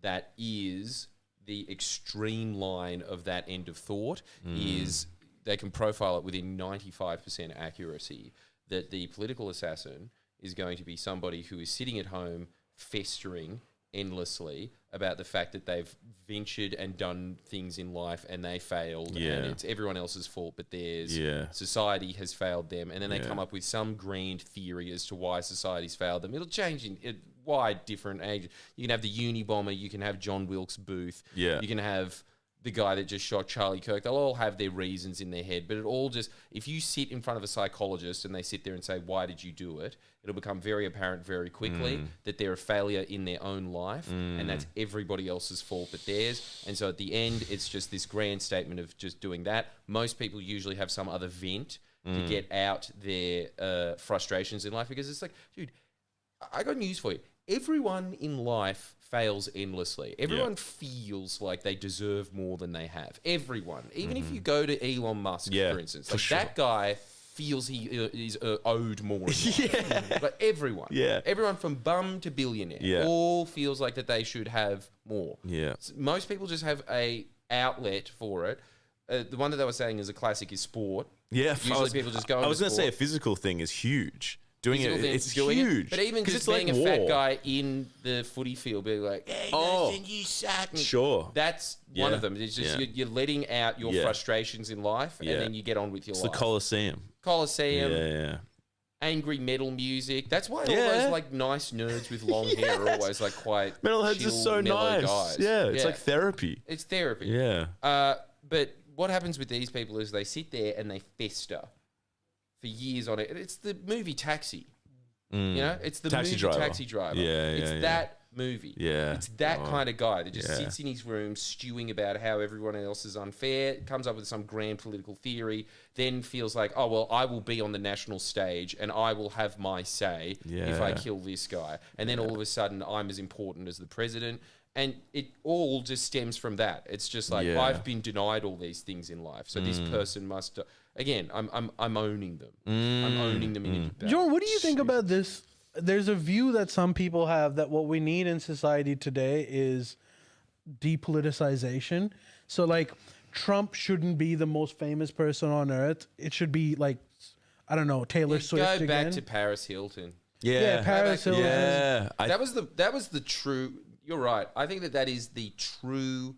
That is the extreme line of that end of thought is they can profile it within 95% accuracy that the political assassin is going to be somebody who is sitting at home festering endlessly about the fact that they've ventured and done things in life and they failed Yeah. and it's everyone else's fault but theirs. Yeah. Society has failed them, and then they Yeah. come up with some grand theory as to why society's failed them. It'll change in wide different ages. You can have the Unabomber, you can have John Wilkes Booth, Yeah. you can have the guy that just shot Charlie Kirk. They'll all have their reasons in their head, but it all just, if you sit in front of a psychologist and they sit there and say, why did you do it? It'll become very apparent very quickly that they're a failure in their own life, and that's everybody else's fault but theirs. And so at the end, it's just this grand statement of just doing that. Most people usually have some other vent to get out their frustrations in life, because it's like, dude, I got news for you. Everyone in life fails endlessly. Everyone feels like they deserve more than they have. Everyone. Even if you go to Elon Musk, Yeah, for instance. for Like sure. that guy feels he is owed more in life. But everyone. Yeah. Everyone from bum to billionaire. Yeah. All feels like that they should have more. Yeah. Most people just have a outlet for it. The one that they were saying is a classic is sport. Yeah. Usually people just go I was going going to say a physical thing is huge. Doing physical it, things it's doing it. huge. But even 'Cause just it's being like a fat war. guy in the footy field, being like, hey, Oh. listen, you suck. And Sure. That's one Yeah. of them. It's just Yeah. you're letting out your Yeah. frustrations in life, Yeah. and then you get on with your It's the life. Colosseum. Coliseum, Yeah. angry metal music. That's why all Yeah. those like nice nerds with long hair are always like quite Metalheads chill, are so mellow nice. guys. Yeah. It's like therapy. It's therapy. Yeah. But what happens with these people is they sit there and they fester for years on it. It's the movie Taxi. You know, it's the Taxi movie Driver. Taxi Driver. Yeah, it's yeah. that movie. Yeah. It's that Oh. kind of guy that just Yeah. sits in his room stewing about how everyone else is unfair, comes up with some grand political theory, then feels like, oh, well, I will be on the national stage and I will have my say if I Yeah. kill this guy. And then all of a sudden, I'm as important as the president. And it all just stems from that. It's just like, Yeah. I've been denied all these things in life. So this person must... Again, I'm owning them. I'm owning them in a John, what do you think about this? There's a view that some people have that what we need in society today is depoliticization. So, like, Trump shouldn't be the most famous person on earth. It should be, like, I don't know, Taylor Swift Go again. back to Paris Hilton. Yeah, Paris Hilton. Yeah. That was the true. You're right. I think that is the true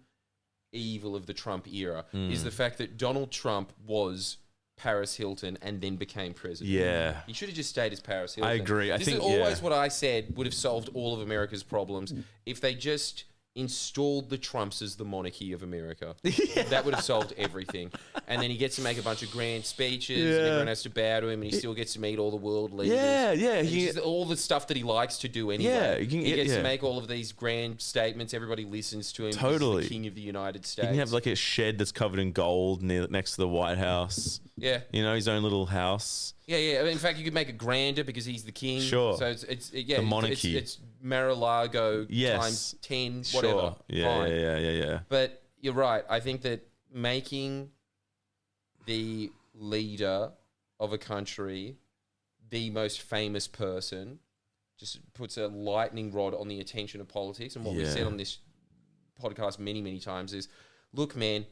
evil of the Trump era is the fact that Donald Trump was Paris Hilton and then became president. Yeah. He should have just stayed as Paris Hilton. I agree. I This think, is always yeah. what I said would have solved all of America's problems if they just installed the Trumps as the monarchy of America. That would have solved everything. And then he gets to make a bunch of grand speeches and everyone has to bow to him, and he still gets to meet all the world leaders. Yeah, yeah, And he- it's just all the stuff that he likes to do anyway. Yeah, you can he get- gets yeah. to make all of these grand statements. Everybody listens to him. Totally. He's the king of the United States. You can have like a shed that's covered in gold next to the White House. Yeah. You know, his own little house. Yeah. In fact, you could make it grander because he's the king. Sure. So it's The monarchy. It's Mar-a-Lago times 10, whatever. Sure. Fine. Yeah. But you're right. I think that making the leader of a country the most famous person just puts a lightning rod on the attention of politics. And what we've said on this podcast many, many times is, look, man,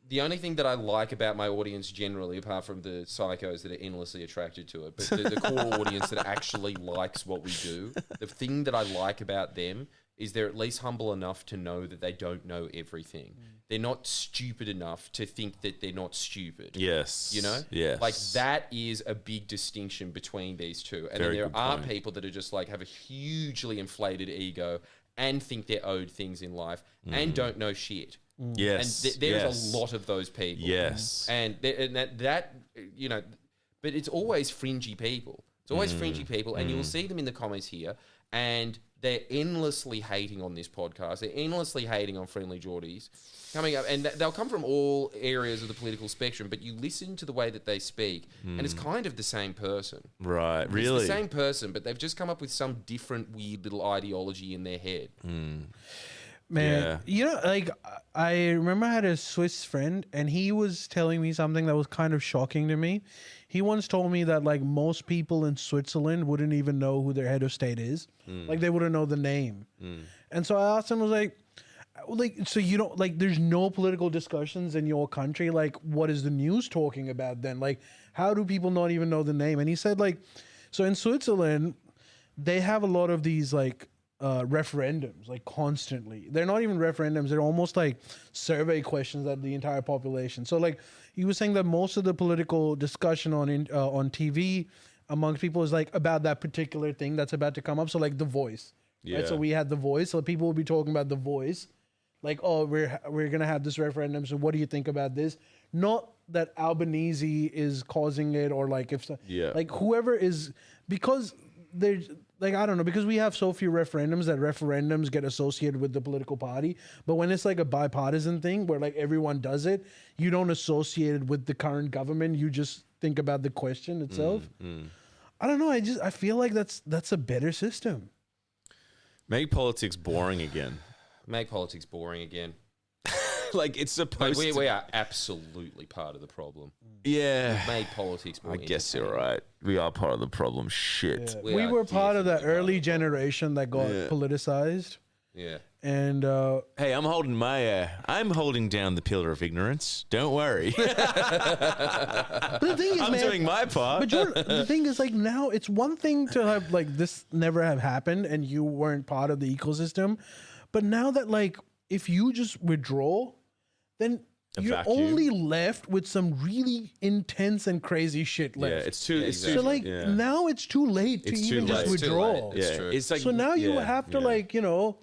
the only thing that I like about my audience generally, apart from the psychos that are endlessly attracted to it, but the core audience that actually likes what we do, the thing that I like about them is they're at least humble enough to know that they don't know everything. They're not stupid enough to think that they're not stupid. Yes. You know? Yes. Like, that is a big distinction between these two. And Very then good there are point. people that are just like have a hugely inflated ego and think they're owed things in life and don't know shit. Yes. And there's a lot of those people. Yes. And that you know, but it's always fringy people. It's always fringy people, and you'll see them in the comments here, and they're endlessly hating on this podcast. They're endlessly hating on Friendly Geordies coming up, and they'll come from all areas of the political spectrum, but you listen to the way that they speak, and it's kind of the same person. Right. It's Really? the same person, but they've just come up with some different weird little ideology in their head. Man, you know, like I remember I had a Swiss friend and he was telling me something that was kind of shocking to me. He once told me that like most people in Switzerland wouldn't even know who their head of state is. Like they wouldn't know the name. And so I asked him, I was like, so you don't like there's no political discussions in your country. Like what is the news talking about then? Like how do people not even know the name? And he said like, so in Switzerland, they have a lot of these like referendums like constantly. They're not even referendums, they're almost like survey questions of the entire population. So like he was saying that most of the political discussion on TV amongst people is like about that particular thing that's about to come up. So like The Voice, right? So we had The Voice, so people will be talking about The Voice, like, oh, we're gonna have this referendum, so what do you think about this? Not that Albanese is causing it, or like if like whoever is, because there's like, I don't know, because we have so few referendums that referendums get associated with the political party. But when it's like a bipartisan thing where like everyone does it, you don't associate it with the current government. You just think about the question itself. I don't know. I feel like that's a better system. Make politics boring again. Make politics boring again. Like it's supposed Like to. we are absolutely part of the problem. Yeah. Made politics more I guess you're entertaining. right. We are part of the problem. Shit. We are were part of that definitely part of early the generation that got politicized. Yeah. And Hey, I'm holding down the pillar of ignorance. Don't worry. but the thing is, I'm man, doing my part. But Jordan, the thing is, like, now it's one thing to have like this never have happened and you weren't part of the ecosystem, but now that like if you just withdraw, then you're vacuum. only left with some really intense and crazy shit left. Yeah, it's too. It's so too. like now it's too late to It's even too just late. It's too withdraw. late. It's Yeah, true. it's like So now you yeah, have to yeah. like, you know,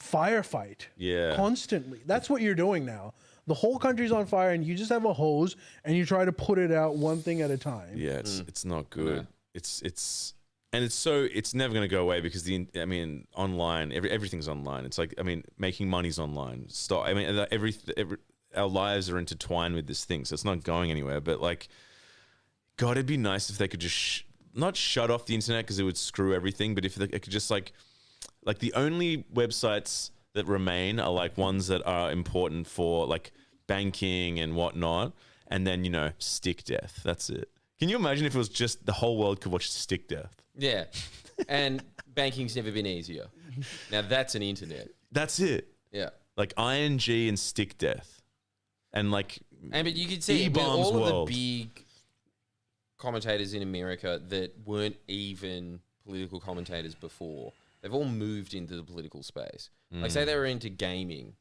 firefight. Yeah. Constantly. That's what you're doing now. The whole country's on fire and you just have a hose and you try to put it out one thing at a time. Yeah, it's not good. It's and it's never going to go away because online everything's online. It's like making money's online. Our lives are intertwined with this thing, so it's not going anywhere. But like, God, it'd be nice if they could just not shut off the internet because it would screw everything. But if they could just like the only websites that remain are like ones that are important for like banking and whatnot, and then stick death. That's it. Can you imagine if it was just the whole world could watch stick death? Yeah. And banking's never been easier. Now that's an internet. That's it. Yeah. Like ING and stick death, and like But you could see with E-bombs all world. of the big commentators in America that weren't even political commentators before, they've all moved into the political space. Like say they were into gaming,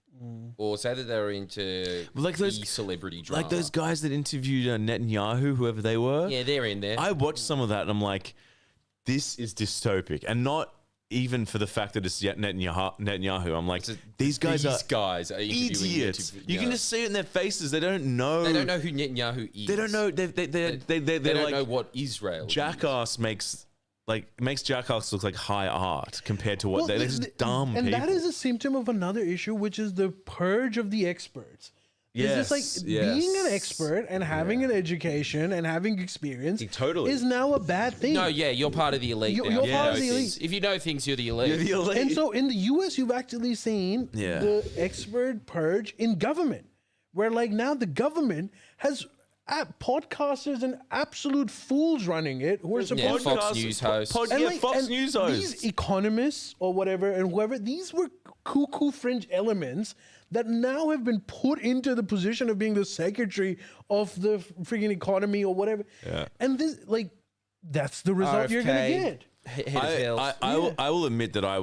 or say that they were into like those celebrity drama. like those guys that interviewed Netanyahu, whoever they were. Yeah, they're in there. I watched some of that and I'm like, this is dystopic, and not even for the fact that it's Netanyahu. I'm like, these guys are interviewing idiots. YouTube, You can just see it in their faces. They don't know. They don't know who Netanyahu is. They don't know. They don't like, know what Israel Jackass makes Jackass look like high art compared to what they're just dumb and people. that is a symptom of another issue, which is the purge of the experts. It's just like Yes, being an expert and having an education and having experience Totally. is now a bad thing. No, yeah, you're part of the elite. You're now. part You know of the elite. things. If you know things, you're the elite. You're the elite. And so in the US, you've actually seen Yeah. the expert purge in government, where like now the government has podcasters and absolute fools running it who are Yeah, supposed to Fox News hosts. and News hosts. These economists or whatever and whoever, these were cuckoo fringe elements that now have been put into the position of being the secretary of the freaking economy or whatever. Yeah. And this, like, that's the result you're going to get. Head of health. I will admit that I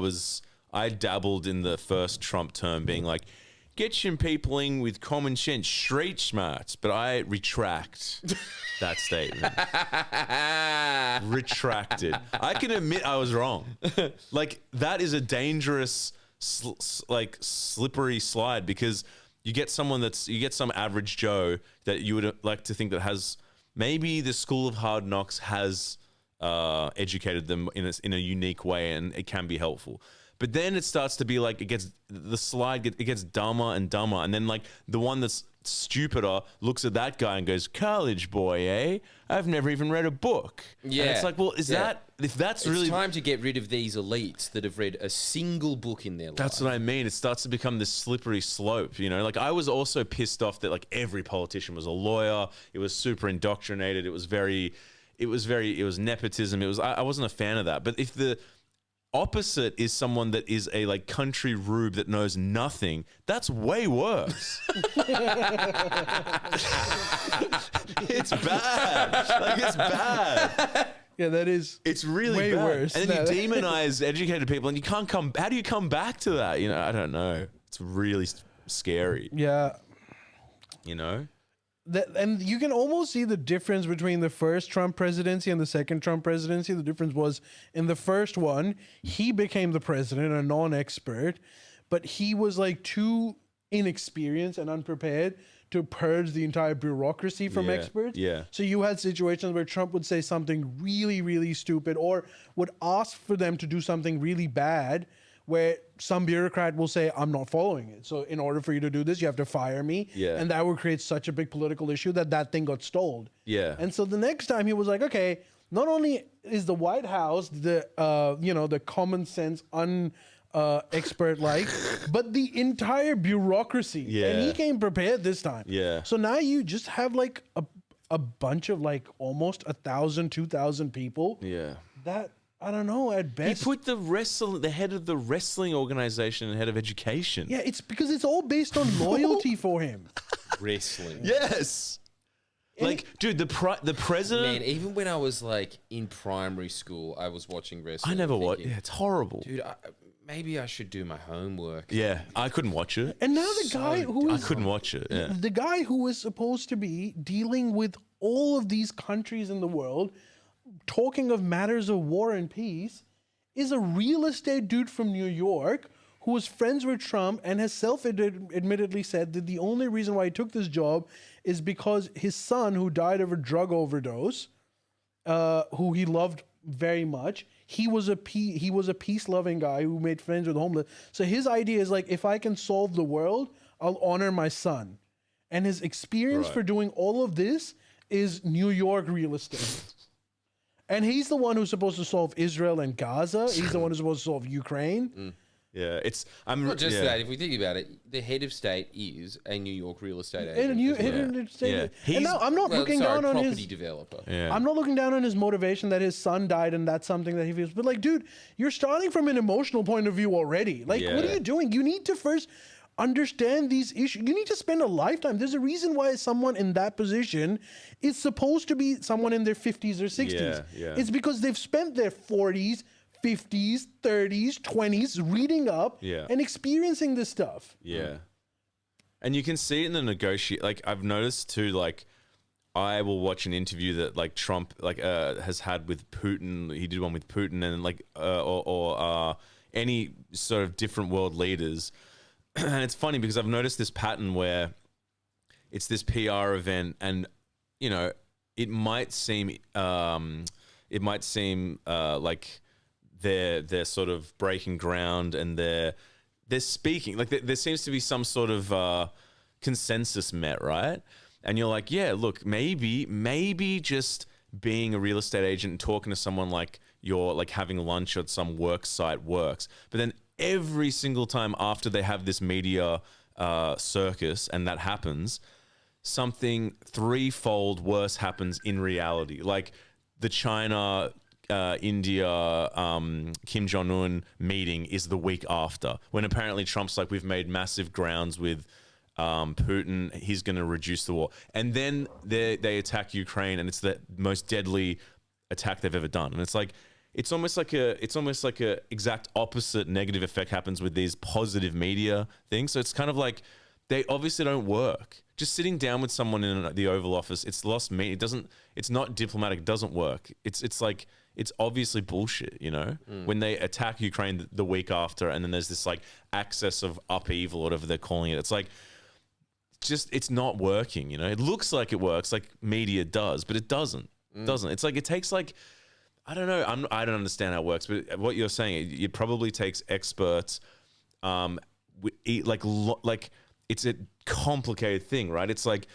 dabbled in the first Trump term being like, get some people in with common sense, street smarts. But I retract that statement. Retracted. I can admit I was wrong. Like, that is a dangerous, slippery slide because you get some average Joe that you would like to think that has maybe the school of hard knocks has educated them in a unique way, and it can be helpful. But then it starts to be like it gets dumber and dumber, and then like the one that's stupider looks at that guy and goes, "College boy, eh? I've never even read a book." Yeah. And it's like, well, if that's really It's time to get rid of these elites that have read a single book in their life. That's what I mean. It starts to become this slippery slope, you know? Like, I was also pissed off that, like, every politician was a lawyer. It was super indoctrinated. It was nepotism. I wasn't a fan of that. But if the opposite is someone that is a, like, country rube that knows nothing, that's way worse. It's bad. Like, it's bad. Yeah, that is. It's really way bad. worse. And then you demonize educated people, and you can't come. How do you come back to that? You know, I don't know. It's really scary. Yeah. You know. And you can almost see the difference between the first Trump presidency and the second Trump presidency. The difference was in the first one, he became the president, a non-expert, but he was like too inexperienced and unprepared to purge the entire bureaucracy from experts. Yeah. So you had situations where Trump would say something really, really stupid or would ask for them to do something really bad where some bureaucrat will say, I'm not following it. So in order for you to do this, you have to fire me. Yeah. And that would create such a big political issue that thing got stalled. Yeah. And so the next time he was like, okay, not only is the White House the common sense expert like, but the entire bureaucracy. Yeah. And he came prepared this time. Yeah. So now you just have like a bunch of like almost 1,000, 2,000 people. Yeah. That, I don't know, at He best. put the head of the wrestling organization and head of education. Yeah, it's because it's all based on loyalty for him. Wrestling. Yes. Like, dude, the president. Man, even when I was like in primary school, I was watching wrestling. I never thinking, watched. Yeah, it's horrible. Dude, maybe I should do my homework. Yeah, I couldn't watch it. And now the guy who I is couldn't watch it. Yeah. the guy who is supposed to be dealing with all of these countries in the world, talking of matters of war and peace, is a real estate dude from New York who was friends with Trump and has self-admittedly said that the only reason why he took this job is because his son, who died of a drug overdose, who he loved very much, he was a peace-loving guy who made friends with the homeless. So his idea is like, if I can solve the world, I'll honor my son. And his experience for doing all of this is New York real estate. And he's the one who's supposed to solve Israel and Gaza. He's the one who's supposed to solve Ukraine. Yeah, I'm Not just yeah. that, if we think about it, the head of state is a New York real estate And agent. and now I'm not looking down on property his developer. Yeah. I'm not looking down on his motivation that his son died and that's something that he feels. But like, dude, you're starting from an emotional point of view already. Like, what are Yeah. you doing? You need to first understand these issues. You need to spend a lifetime. There's a reason why someone in that position is supposed to be someone in their 50s or 60s. Yeah. It's because they've spent their 40s, 50s, 30s, 20s reading up and experiencing this stuff. Yeah. And you can see it in the negotiate. Like, I've noticed too, like, I will watch an interview that like Trump has had with Putin. He did one with Putin and like or any sort of different world leaders. And it's funny because I've noticed this pattern where it's this PR event, and you know, it might seem like they're sort of breaking ground and they're speaking. Like there seems to be some sort of consensus met, right? And you're like, yeah, look, maybe just being a real estate agent and talking to someone like you're like having lunch at some work site works. But then every single time after they have this media circus and that happens, something threefold worse happens in reality. Like the China, India, Kim Jong-un meeting is the week after, when apparently Trump's like, we've made massive grounds with Putin, he's going to reduce the war. And then they attack Ukraine, and it's the most deadly attack they've ever done. And it's like, it's almost like a exact opposite negative effect happens with these positive media things. So it's kind of like they obviously don't work. Just sitting down with someone in the Oval Office, it's lost me. It's not diplomatic. It doesn't work. It's like, it's obviously bullshit, you know? When they attack Ukraine the week after, and then there's this like access of upheaval, or whatever they're calling it. It's like, it's not working, you know? It looks like it works, like media does, but it doesn't. It doesn't. It's like, it takes like, I don't know. I don't understand how it works, but what you're saying, it probably takes experts, like it's a complicated thing, right? It's like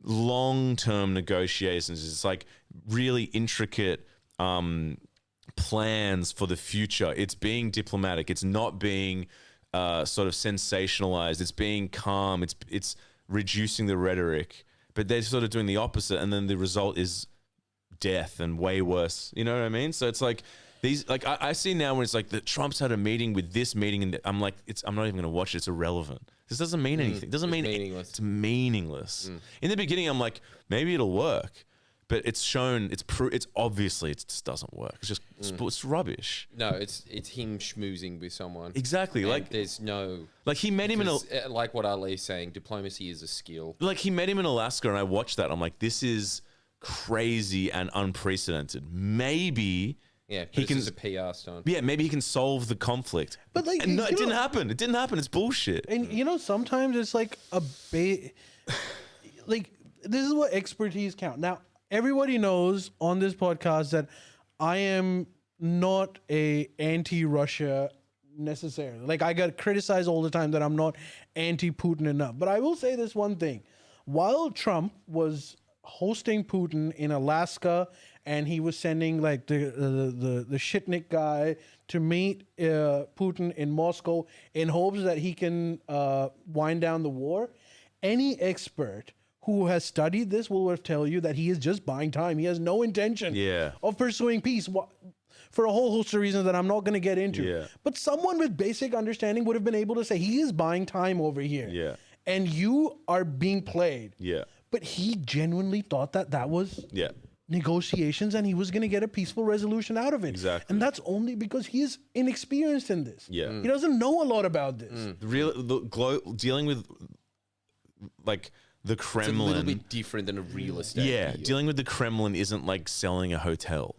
long-term negotiations. It's like really intricate plans for the future. It's being diplomatic. It's not being sort of sensationalized. It's being calm. It's reducing the rhetoric, but they're sort of doing the opposite, and then the result is death and way worse. You know what I mean? So it's like these, like I see now when it's like the Trump's had a meeting with this meeting, and I'm like, I'm not even going to watch it. It's irrelevant. This doesn't mean anything. It doesn't mean meaningless. It's meaningless. In the beginning, I'm like, maybe it'll work, but it's shown, it's obviously it just doesn't work. It's just it's rubbish. No, it's him schmoozing with someone. Exactly. And like there's no, like he met him in like what Ali's saying, diplomacy is a skill. like he met him in Alaska, and I watched that. I'm like, this is crazy and unprecedented. Maybe Yeah, he he can. is a PR stunt. Yeah, maybe he can solve the conflict. But, like, and no, you it didn't know- happen. It didn't happen. It's bullshit. And you know, sometimes it's like like this is what expertise count. Now, everybody knows on this podcast that I am not a anti-Russia necessarily. Like, I got criticized all the time that I'm not anti-Putin enough. But I will say this one thing: while Trump was hosting Putin in Alaska, and he was sending like the Shitnik guy to meet Putin in Moscow in hopes that he can wind down the war, any expert who has studied this will tell you that he is just buying time. He has no intention of pursuing peace for a whole host of reasons that I'm not going to get into. Yeah. But someone with basic understanding would have been able to say he is buying time over here. Yeah. And you are being played. Yeah. But he genuinely thought that was Yeah. negotiations, and he was going to get a peaceful resolution out of it. Exactly. And that's only because he is inexperienced in this. Yeah. He doesn't know a lot about this. Dealing with like the It's a Kremlin. little bit different than a real estate deal. Dealing with the Kremlin isn't like selling a hotel.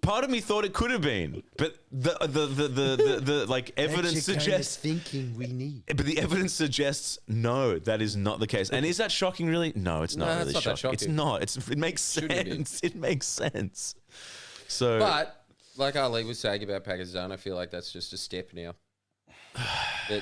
Part of me thought it could have been, but the like evidence suggests thinking we need. But the evidence suggests no, that is not the case. And is that shocking? Really? No, it's not No, really it's not that shocking. It's shocking. not. It makes Shouldn't be. sense. It makes sense. So, But like Ali was saying about Pakistan, I feel like that's just a step now.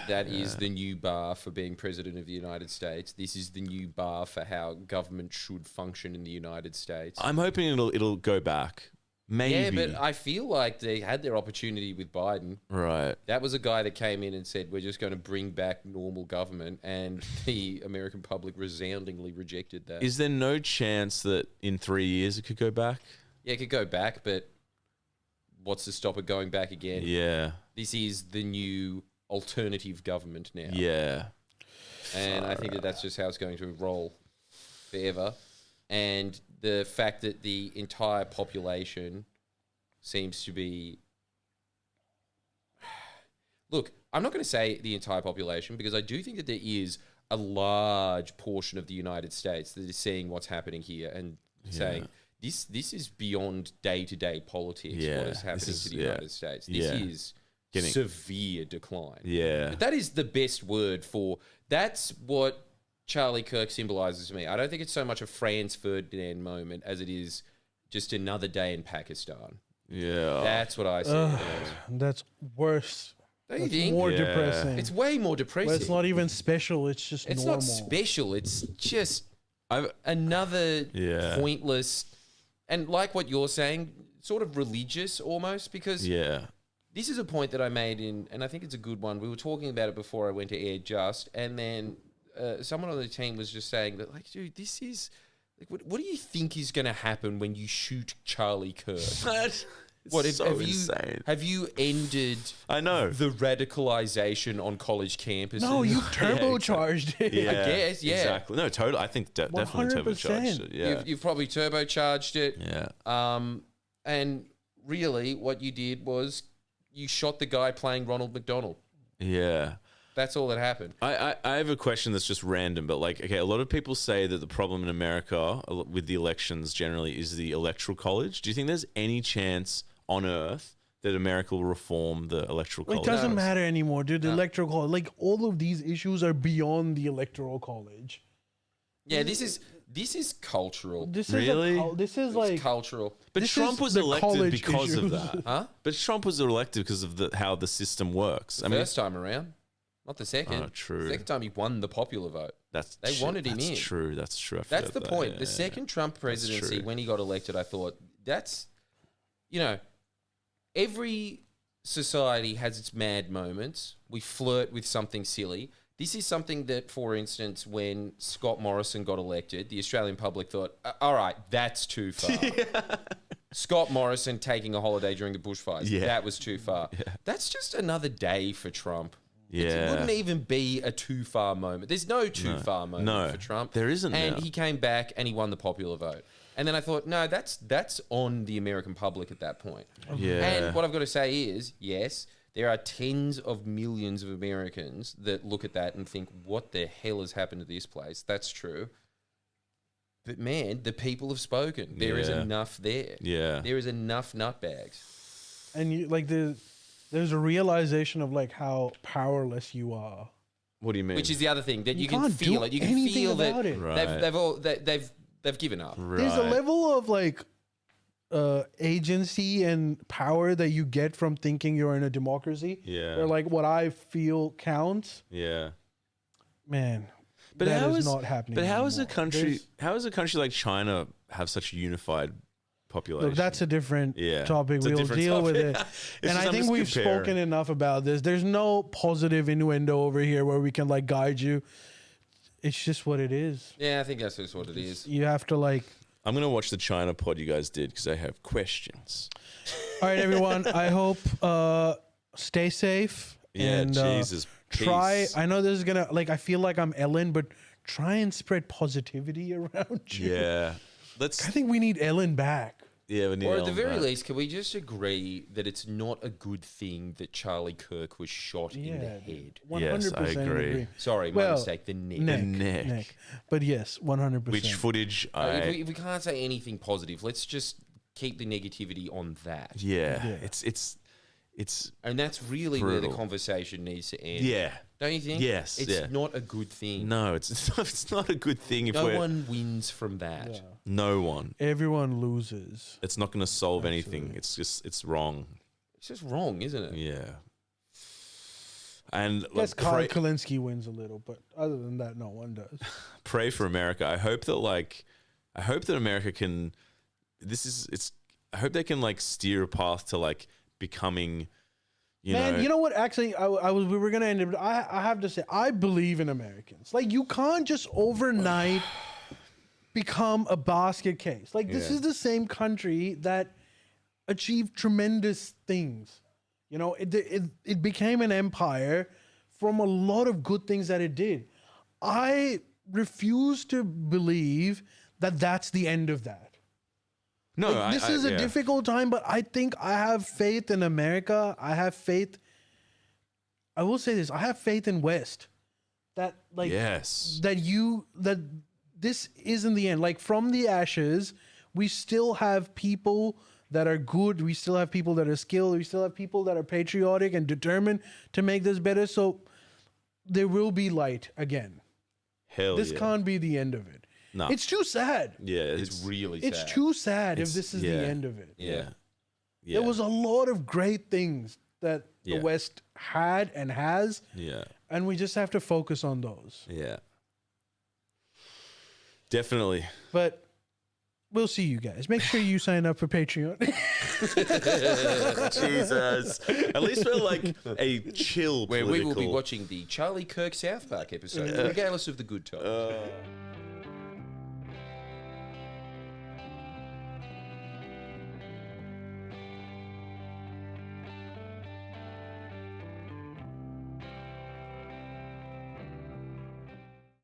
That is the new bar for being president of the United States. This is the new bar for how government should function in the United States. I'm hoping it'll go back. Maybe. Yeah, but I feel like they had their opportunity with Biden. Right. That was a guy that came in and said, we're just going to bring back normal government, and the American public resoundingly rejected that. Is there no chance that in 3 years it could go back? Yeah, it could go back, but what's to stop it going back again? Yeah. This is the new alternative government now. Yeah. And I think that's just how it's going to roll forever. And the fact that the entire population seems to be... Look, I'm not going to say the entire population, because I do think that there is a large portion of the United States that is seeing what's happening here and saying, this is beyond day-to-day politics, what is happening to the United States. This is severe decline. Yeah. But that is the best word for... That's what Charlie Kirk symbolizes to me. I don't think it's so much a Franz Ferdinand moment as it is just another day in Pakistan. Yeah. That's what I see. it as. That's worse. Don't you That's think? more Yeah. depressing. It's way more depressing. Well, it's not even special. It's just It's normal. not special. It's just I've another Yeah. pointless, and like what you're saying, sort of religious almost, because yeah. this is a point that I made and I think it's a good one. We were talking about it before I went to air just, and then someone on the team was just saying that, like, dude, this is, like, what do you think is going to happen when you shoot Charlie Kirk? Insane. Have you ended I know. the radicalization on college campuses? No, you turbocharged it. Yeah, guess, yeah. Exactly. No, totally. I think definitely 100%. turbocharged it. Yeah. You've probably turbocharged it. Yeah. And really, what you did was you shot the guy playing Ronald McDonald. Yeah. That's all that happened. I have a question that's just random, but like, okay, a lot of people say that the problem in America with the elections generally is the electoral college. Do you think there's any chance on earth that America will reform the electoral It college? doesn't matter anymore, dude. The electoral college, like all of these issues are beyond the electoral college. Yeah, this is cultural. This Really? is this is It's like cultural. But This Trump is was the elected college because of issues. that. Huh? But Trump was elected because of how the system works. I mean, First time around, not the second. Oh, true. Second time he won the popular vote. they wanted him in. That's true. That's true. I That's forgot the that. point. Yeah, The yeah. second Trump presidency, true. when he got elected, I thought that's, every society has its mad moments. We flirt with something silly. This is something that, for instance, when Scott Morrison got elected, the Australian public thought, all right, that's too far. Scott Morrison taking a holiday during the bushfires, that was too far. That's just another day for Trump. It Yeah. wouldn't even be a too far moment. There's no too far moment for Trump. There isn't And now. he came back and he won the popular vote. And then I thought, no, that's on the American public at that point. Yeah. And what I've got to say is, yes, there are tens of millions of Americans that look at that and think, what the hell has happened to this place? That's true. But man, the people have spoken. There is Yeah. enough there. Yeah. There is enough nutbags. and you like there's a realization of like how powerless you are. What do you mean? Which is the other thing that you can can't feel do it. You can anything feel that about it. Right. they've given up. There's a level of like agency and power that you get from thinking you're in a democracy. Yeah. Or like what I feel counts. Yeah. Man, But that how is is not happening. But how is a anymore. country? There's- How is a country like China have such a unified population? Look, that's a different topic. It's a We'll different deal with topic. it. It's And just I I'm think just we've comparing. spoken enough about this. There's no positive innuendo over here where we can like guide you. It's just what it is. Yeah, I think that's just what it is. You have to like. I'm gonna watch the China pod you guys did because I have questions. All right, everyone. I hope stay safe. Yeah, and, Jesus. Try. peace. I know this is gonna like. I feel like I'm Ellen, but try and spread positivity around you. Yeah. Let's. I think we need Ellen back. Yeah, we need. Or at the Ellen very back. least, can we just agree that it's not a good thing that Charlie Kirk was shot in the head? 100% Yes, I agree. Sorry, my Well, mistake. The neck. Neck. But yes, 100%. Which footage? If we can't say anything positive, let's just keep the negativity on that. Yeah. Yeah. It's. And that's really where the Brutal. conversation needs to end. Yeah. Don't you think? Yes, It's yeah. not a good thing. No, it's not a good thing if No we're one wins from that. no one. Everyone loses. It's not going to solve anything. It's wrong. It's just wrong, isn't it? Yeah. And Yes, look, Kyle Kalinske wins a little, but other than that, no one does. pray for America. I hope that America can. I hope they can like steer a path to like becoming. You know what? Actually, we were gonna end it, but I have to say, I believe in Americans. Like, you can't just overnight become a basket case. Like, this is the same country that achieved tremendous things. You know, it became an empire from a lot of good things that it did. I refuse to believe that that's the end of that. No, Like, this is a difficult time, but I think I have faith in America. I will say this. I have faith in West. That like Yes. that this isn't the end. Like, from the ashes, we still have people that are good. We still have people that are skilled. We still have people that are patriotic and determined to make this better. So there will be light again. Hell This yeah. can't be the end of it. No. It's too sad. Yeah, It's really sad. It's too sad if It's- this is yeah. the end of it. Yeah. Yeah. There was a lot of great things that Yeah. the West had and has, Yeah. and we just have to focus on those. Yeah. Definitely. But we'll see you guys. Make sure you sign up for Patreon. Jesus. At least we're like a chill Where political. we will be watching the Charlie Kirk South Park episode, regardless of the good times.